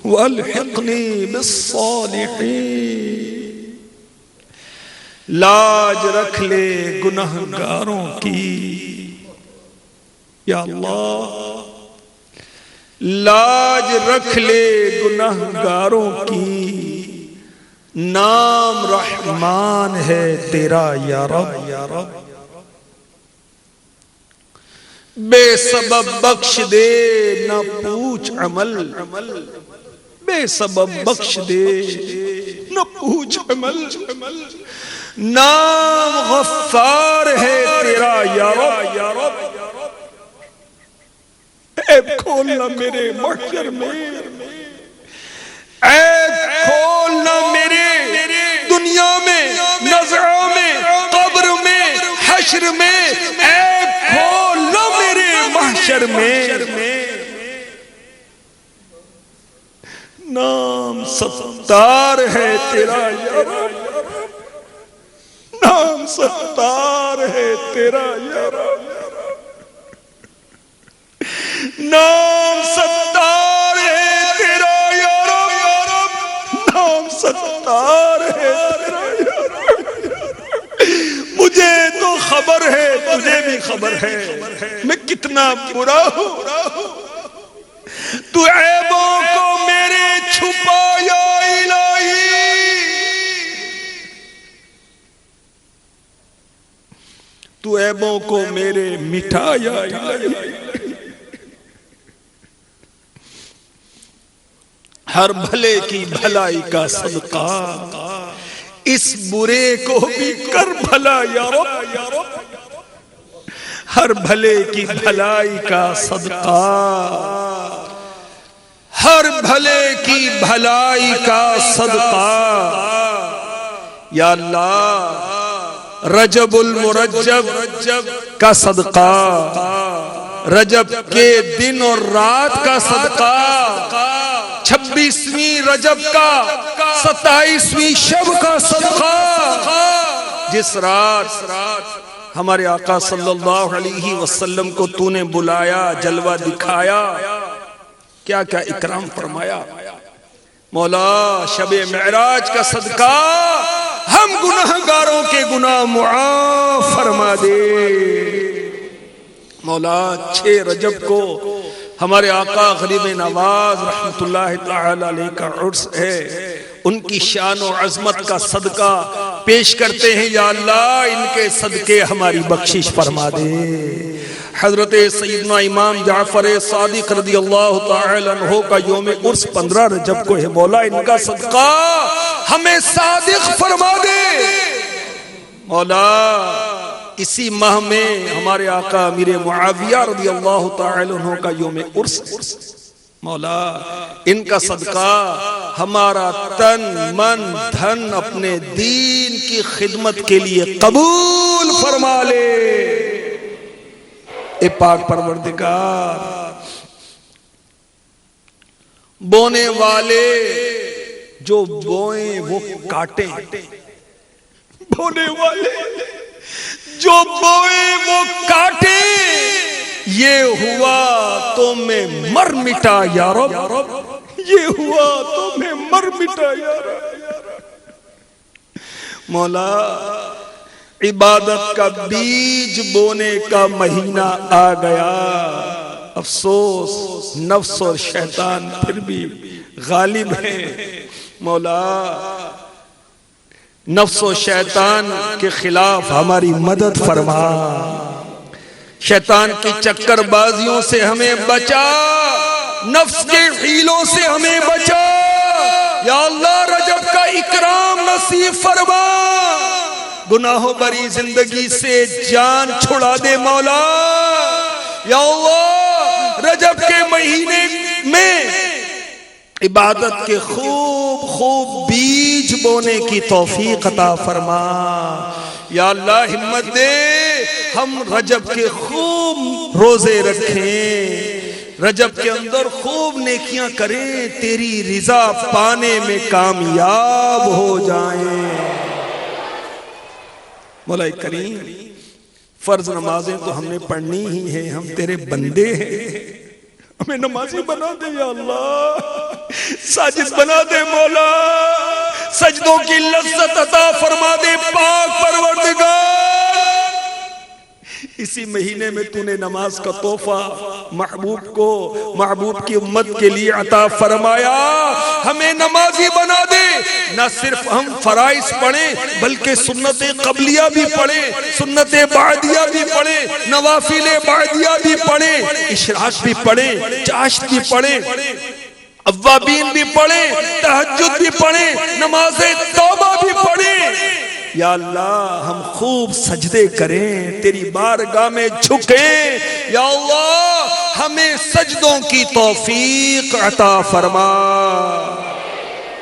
वअल्हिक़नी बिस्सालिहीन। लाज रख ले गुनहगारों की, या अल्लाह लाज रख ले गुनहगारों की। नाम रहमान है तेरा या रब, या रब। बेसबब बख्श दे न पूछ अमल, बेसबब बख्श दे न पूछ अमल। नाम गफ्फार है तेरा या रब, ऐब खोलना मेरे महशर में, ऐब खोलना मेरे दुनिया में, नज़रों में, कब्र में, हश्र में, ऐब खोलना मेरे महशर में। नाम सत्तार है तेरा या रब, नाम सत्तार है तेरा या रब, नाम सत्तार है तेरा या रब, नाम सत्तार है तेरा या रब। मुझे तो खबर है, तुझे भी खबर है, मैं कितना बुरा हूं। तू ऐबों को मेरे छुपाया इलाही, तू ऐबों को मेरे मिटाया इलाही। हर भले की भलाई का सदका, इस बुरे को भी कर भला या रब, हर भले की भलाई का सदका, हर भले की भलाई का सदका। या अल्लाह रजबुल मुरज्जब का सदका, रजब के दिन और रात का सदका, 26वीं रजब का 27वीं शब का सदका, जिस रात हमारे आका सल्लल्लाहु अलैहि वसल्लम को तूने बुलाया, जलवा दिखाया, क्या क्या इकराम फरमाया। मौला शबे मेराज का सदका हम गुनाहगारों के गुनाह मुआफ फरमा दे। मौला 6 रजब को हमारे आका गरीब नवाज रहमतुल्लाहि तआला अलैहि का उर्स है, उनकी शान और अजमत का सदका पेश करते हैं। या अल्लाह इनके सदके हमारी बख्शिश फरमा दे। हजरत सैयदना इमाम जाफर सादिक रदियल्लाहु तआला अन्हु का यौम उर्स 15 रजब को है। मौला इनका सदका हमें सादिक फरमा दे। मौला इसी माह में हमारे आका अमीर मुआविया रदियल्लाहु तआला अन्हु का यौम उर्स, मौला इनका सदका हमारा तन मन धन अपने दीन की खिदमत के लिए कबूल फरमा ले। ए पाक परवरदिगार, बोने वाले जो बोए वो काटे, बोने वाले जो बोए वो काटे, ये हुआ तो मैं मर मिटा या रब, ये हुआ तो मैं मर मिटा या रब। मौला इबादत का बीज बोने का महीना आ गया, अफसोस नफ्स और शैतान फिर भी गालिब है। मौला नफ्स और शैतान के खिलाफ हमारी मदद फरमा, शैतान की चक्करबाजियों से हमें बचा, नफ्स के हीलों से हमें बचा। या अल्लाह रजब का इकराम नसीब फरमा, गुनाहों भरी जिंदगी से जान छुड़ा दे मौला। या अल्लाह रजब के महीने में इबादत के खूब खूब बीज बोने की तौफीक अता फरमा। या अल्लाह हिम्मत दे, हम रजब के खूब रोजे रखें, रजब के अंदर खूब नेकियां करें, तेरी रिजा पाने में कामयाब हो जाएं। मौला करीम फर्ज नमाजें तो हमने पढ़नी ही है, हम तेरे बंदे हैं, हमें नमाजी बना दे या अल्लाह, साजिद बना दे मौला, सजदों की लज्जत अता फरमा दे पाक परवरदिगार। इसी महीने में तूने नमाज का तोहफा महबूब को, महबूब की उम्मत के लिए अता फरमाया, हमें नमाजी बना दे, ना सिर्फ हम फराइज पढ़ें बल्कि सुन्नत कबलिया भी पढ़ें, सुन्नत बादिया भी पढ़ें, नवाफिल बादिया भी पढ़ें, इशराक भी पढ़ें, चाश भी पढ़ें, अव्वाबीन भी पढ़ें, तहज्जुद भी पढ़ें, नमाज तौबा भी पढ़ें। या अल्लाह हम खूब सजदे करें, तेरी बारगाह में झुकें। या अल्लाह हमें सजदों की तौफीक अता फरमा।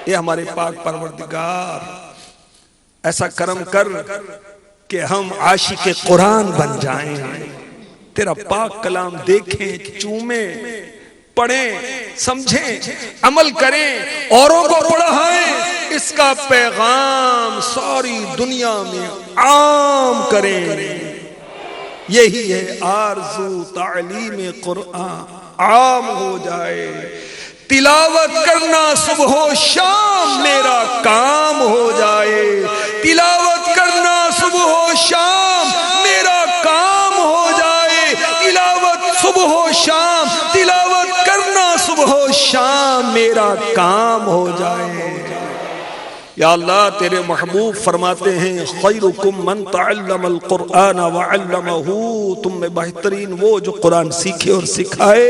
ये हमारे पाक परवरदिगार ऐसा करम कर कि हम आशिक कुरान बन जाएं, तेरा पाक कलाम देखें, चूमें, पढ़ें, समझें, अमल करें, औरों को पढ़ाएं, इसका पैगाम सारी दुनिया में आम करें। यही है आरज़ू तालीम कुरान आम हो जाए। तिलावत करना सुबह शाम मेरा काम हो जाए, तिलावत करना सुबह शाम मेरा काम हो जाए, तिलावत सुबह शाम, तिलावत करना सुबह शाम मेरा काम हो जाए। या अल्लाह तेरे महबूब फरमाते हैं खैरुकुम मन तअल्लमल कुरआन व अल्लमहू, तुम में बेहतरीन वो जो कुरान सीखे और सिखाए।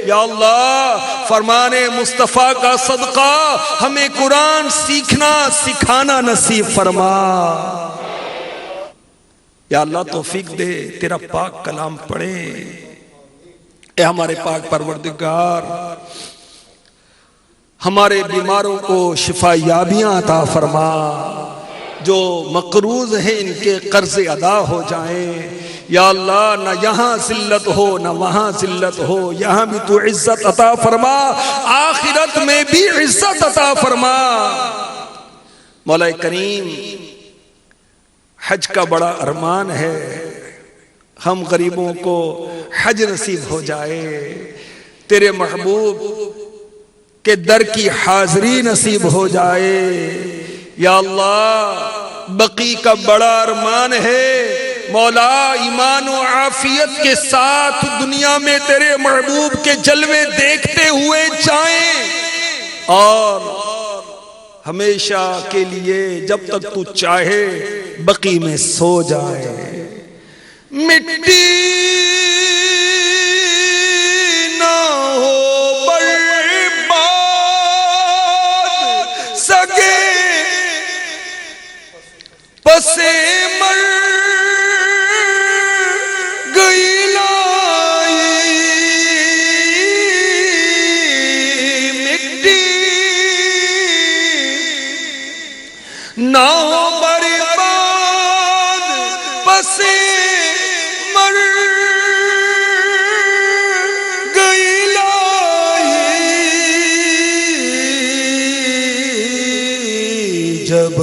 या अल्लाह फरमाने मुस्तफ़ा का सदका हमें कुरान सीखना सिखाना नसीब फरमा। या अल्लाह तौफीक दे, तेरा पाक कलाम पढ़े। ए हमारे पाक परवरदिगार हमारे बीमारों को शिफा याबियां अता फरमा, जो मकरूज हैं इनके कर्जे अदा हो जाएं। या अल्लाह न यहाँ जिल्लत हो न वहाँ जिल्लत हो, यहाँ भी तू इज्जत अता फरमा, आखिरत में भी इज्जत अता फरमा। मौला करीम हज का बड़ा अरमान है, हम गरीबों को हज नसीब हो जाए, तेरे महबूब के दर की हाजिरी नसीब हो जाए। या अल्लाह बकी का बड़ा अरमान है मौला, ईमान और आफियत के साथ दुनिया में तेरे महबूब के जलवे देखते हुए जाएं और हमेशा के लिए जब तक तू चाहे बकी में सो जाए। मिट्टी ना हो बसे मर गई लाई मिट्टी, ना हो बर्बाद बसे मर गई लाई, जब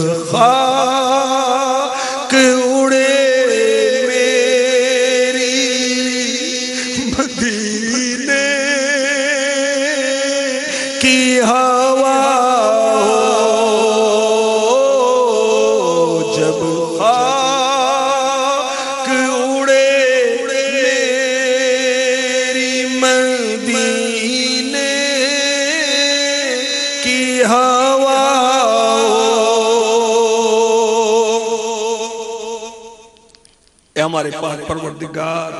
हमारे पाक परवरदिगार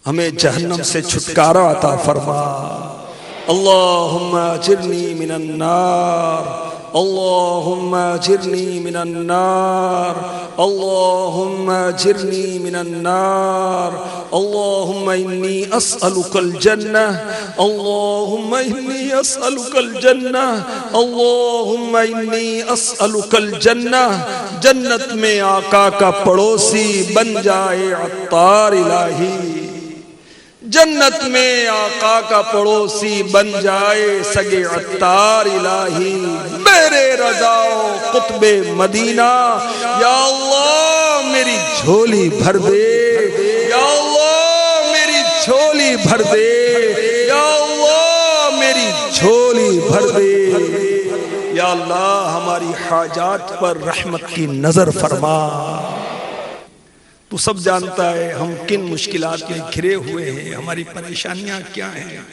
हमें जहन्नम से छुटकारा अता फरमा। अल्लाहुम्मा अजिरनी मिनन नार, अल्लाहुम्मा अजिरनी मिनन नार, अल्लाहुम्मा अजिरनी मिनन नार, अल्लाहुम्मा इन्नी अस्अलुकल जन्नह, अल्लाहुम्मा इन्नी अस्अलुकल जन्नह, अल्लाहुम्मा इन्नी अस्अलुकल जन्नह। जन्नत में आका का पड़ोसी बन जाए अत्तार इलाही, जन्नत में आका का पड़ोसी बन जाए सगे अत्तार इलाही। मेरे रजाओ कुतबे मदीना, या अल्लाह मेरी झोली भर दे, या अल्लाह मेरी झोली भर दे, या अल्लाह मेरी झोली भर दे। या अल्लाह हमारी हाजात पर रहमत की नजर फरमा। तू सब जानता है हम किन मुश्किलात में घिरे हुए हैं, हमारी परेशानियां क्या हैं।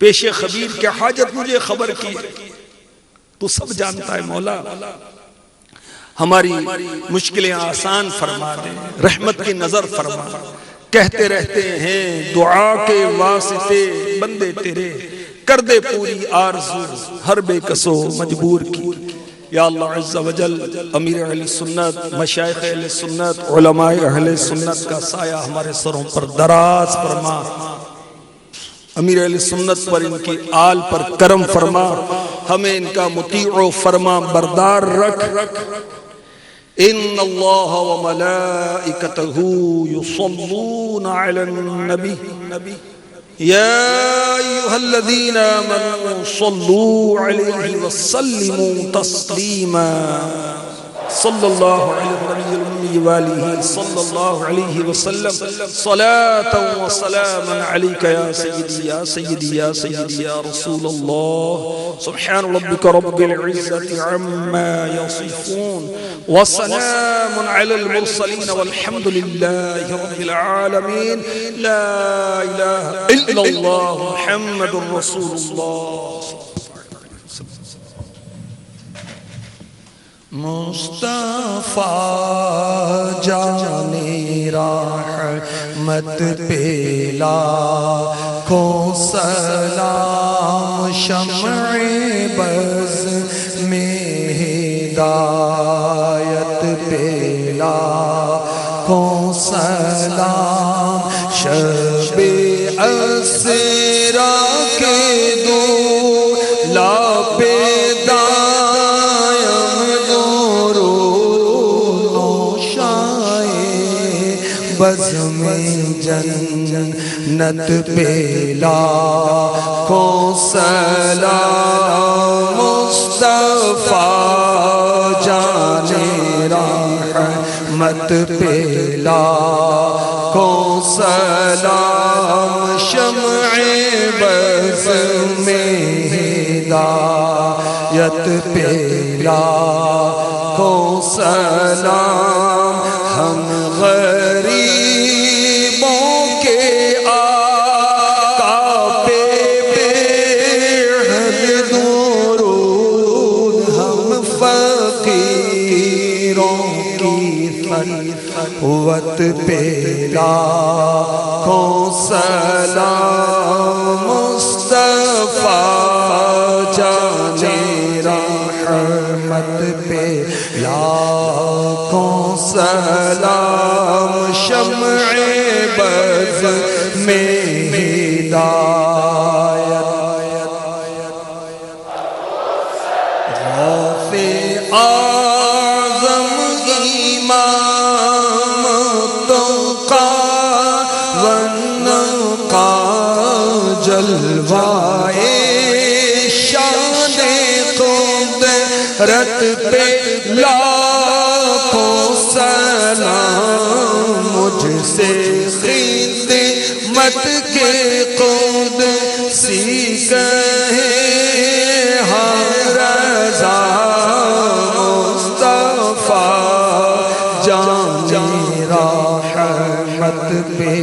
पेशे खबीर क्या हाजत मुझे खबर की, तू सब जानता है मौला, हमारी मुश्किलें आसान फरमा दे, रहमत की नजर फरमा। कहते रहते हैं दुआ के वास्ते बंदे तेरे, कर दे पूरी आरज़ू हर बेकसो मजबूर की। या अल्लाह अज़्ज़ा वजल अमीर अहले सुन्नत, मशाइख अहले सुन्नत, उलमाए अहले सुन्नत का साया हमारे सरों पर दराज फरमा। अमीर अहले सुन्नत पर, इनकी आल पर करम फरमा, हमें इनका मुतीअ फरमा बरदार रख। इन्नल्लाह व मलाइकतहू युसल्लूना अलन नबी या अय्युहल्लज़ीना आमनू सल्लू अलैहि वसल्लिमू तस्लीमा। सल्लल्लाहु अलैहि वसल्लम सलातन व सलामन अलैका या सय्यदी या सय्यदी या सय्यदी या रसूलल्लाह। सुब्हान रब्बिका रब्बिल इज्जति अम्मा यसिफून व सलामुन अलल मुरसलीन वल्हम्दुलिल्लाहि रब्बिल आलमीन। ला इलाहा इल्लल्लाह मुहम्मदुर रसूलुल्लाह। मुस्तफा जाने रहमत पे लाखों सलाम, शम्अ बज़ में हिदायत पे लाखों सलाम, शब-ए असरा के दूल्हा पे बज़्म जन्नत पे लाखों सलाम। मुस्तफा जाने रहमत पे लाखों सलाम, शम्अ बज़्म में हिदायत पे लाखों सलाम। हम गरीबों के आका पे बेहद दुरूद, हम फकीरों की खिदमत पे लाखों सलाम। मुस्तफा जाने रहमत पे लाखों सलाम, शम्अ बज़्म में हिदायत। गौसे आज़म इमाम तुक़ा वन्नक़ा, जलवाए शाने कुदरत पे लाखों सलाम। मुझसे खिदमत के क़ुदसी कहे हाँ रज़ा। मुस्तफा जाने रहमत पे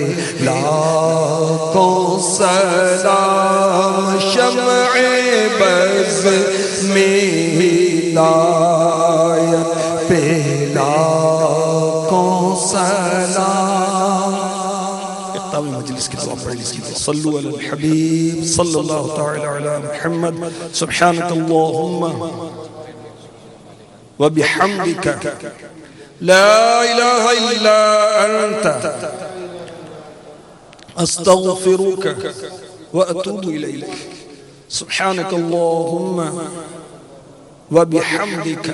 लाखों सलाम, शम्अ बज़्म में हिदायत पे लाखों सलाम। इख्तामी मजलिस की दुआ पढ़ लीजिए। सल्लु अलल हबीब सल्लल्लाहु तआला अला मुहम्मद। सुब्हानकल्लाहुम्मा व बिहम्दिका ला इलाहा इल्ला अंता अस्तगफिरुका व अतूबु इलैक। सुब्हानकल्लाहुम्मा व बिहम्दिका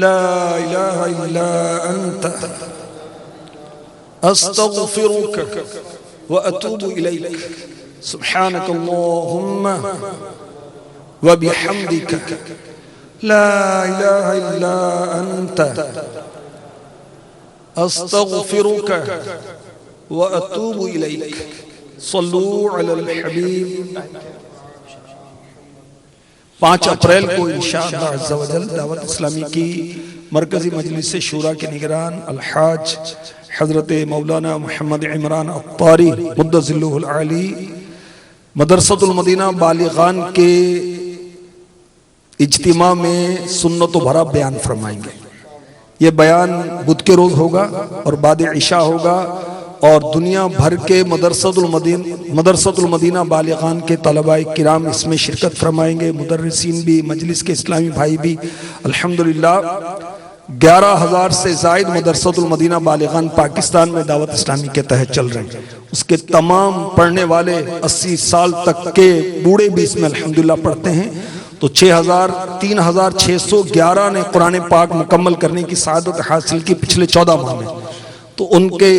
ला इलाहा इल्ला अंता अस्तगफिरुका व अतूबु इलैक। सुब्हानकल्लाहुम्मा व बिहम्दिका ला इलाहा इल्ला अंता अस्तगफिरुका व अतूबु इलैक। सल्लू अलल हबीब। 5 अप्रैल को इंशाअल्लाह अज़्ज़ा वजल दावत इस्लामी की मरकजी मजलिस शूरा के निगरान अलहाज हजरत मौलाना मोहम्मद इमरान अत्तारी मुद्दज़िल्लुहुल आली मदरसतुल मदीना बालिगान के इज्तिमा में सुन्नत भरा बयान फरमाएंगे। ये बयान बुध के रोज होगा और बाद इशा होगा और दुनिया भर के मदरसतुल मदीना बालिगान के तलबाए किराम इसमें शिरकत फरमाएंगे, मुदर्रिसीन भी, मजलिस के इस्लामी भाई भी। अल्हम्दुलिल्लाह 11,000 से जायद मदरसतुल मदीना बालिगान पाकिस्तान में दावत इस्लामी के तहत चल रहे हैं। उसके तमाम पढ़ने वाले 80 साल तक के बूढ़े भी इसमें अल्हम्दुलिल्लाह पढ़ते हैं। तो 3,611 ने कुरान पाक मुकम्मल करने की सआदत हासिल की पिछले 14 माह में। तो उनके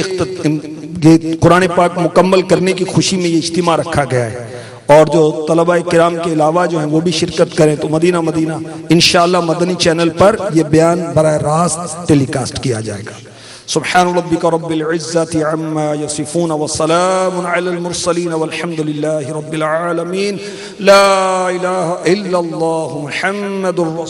कुरान पाक मुकम्मल करने की खुशी में ये इज्तिमा रखा गया है और जो तलबाए किराम के अलावा जो हैं वो भी शिरकत करें। तो मदीना मदीना इंशाअल्लाह मदनी चैनल पर यह बयान बराह रास्त टेलीकास्ट किया जाएगा। सुब्हान रब्बिका रब्बिल इज्जति अम्मा यसिफून व सलामुन अलल मुरसलीन वल्हम्दुलिल्लाहि रब्बिल आलमीन। ला इलाहा इल्लल्लाहु मुहम्मदुर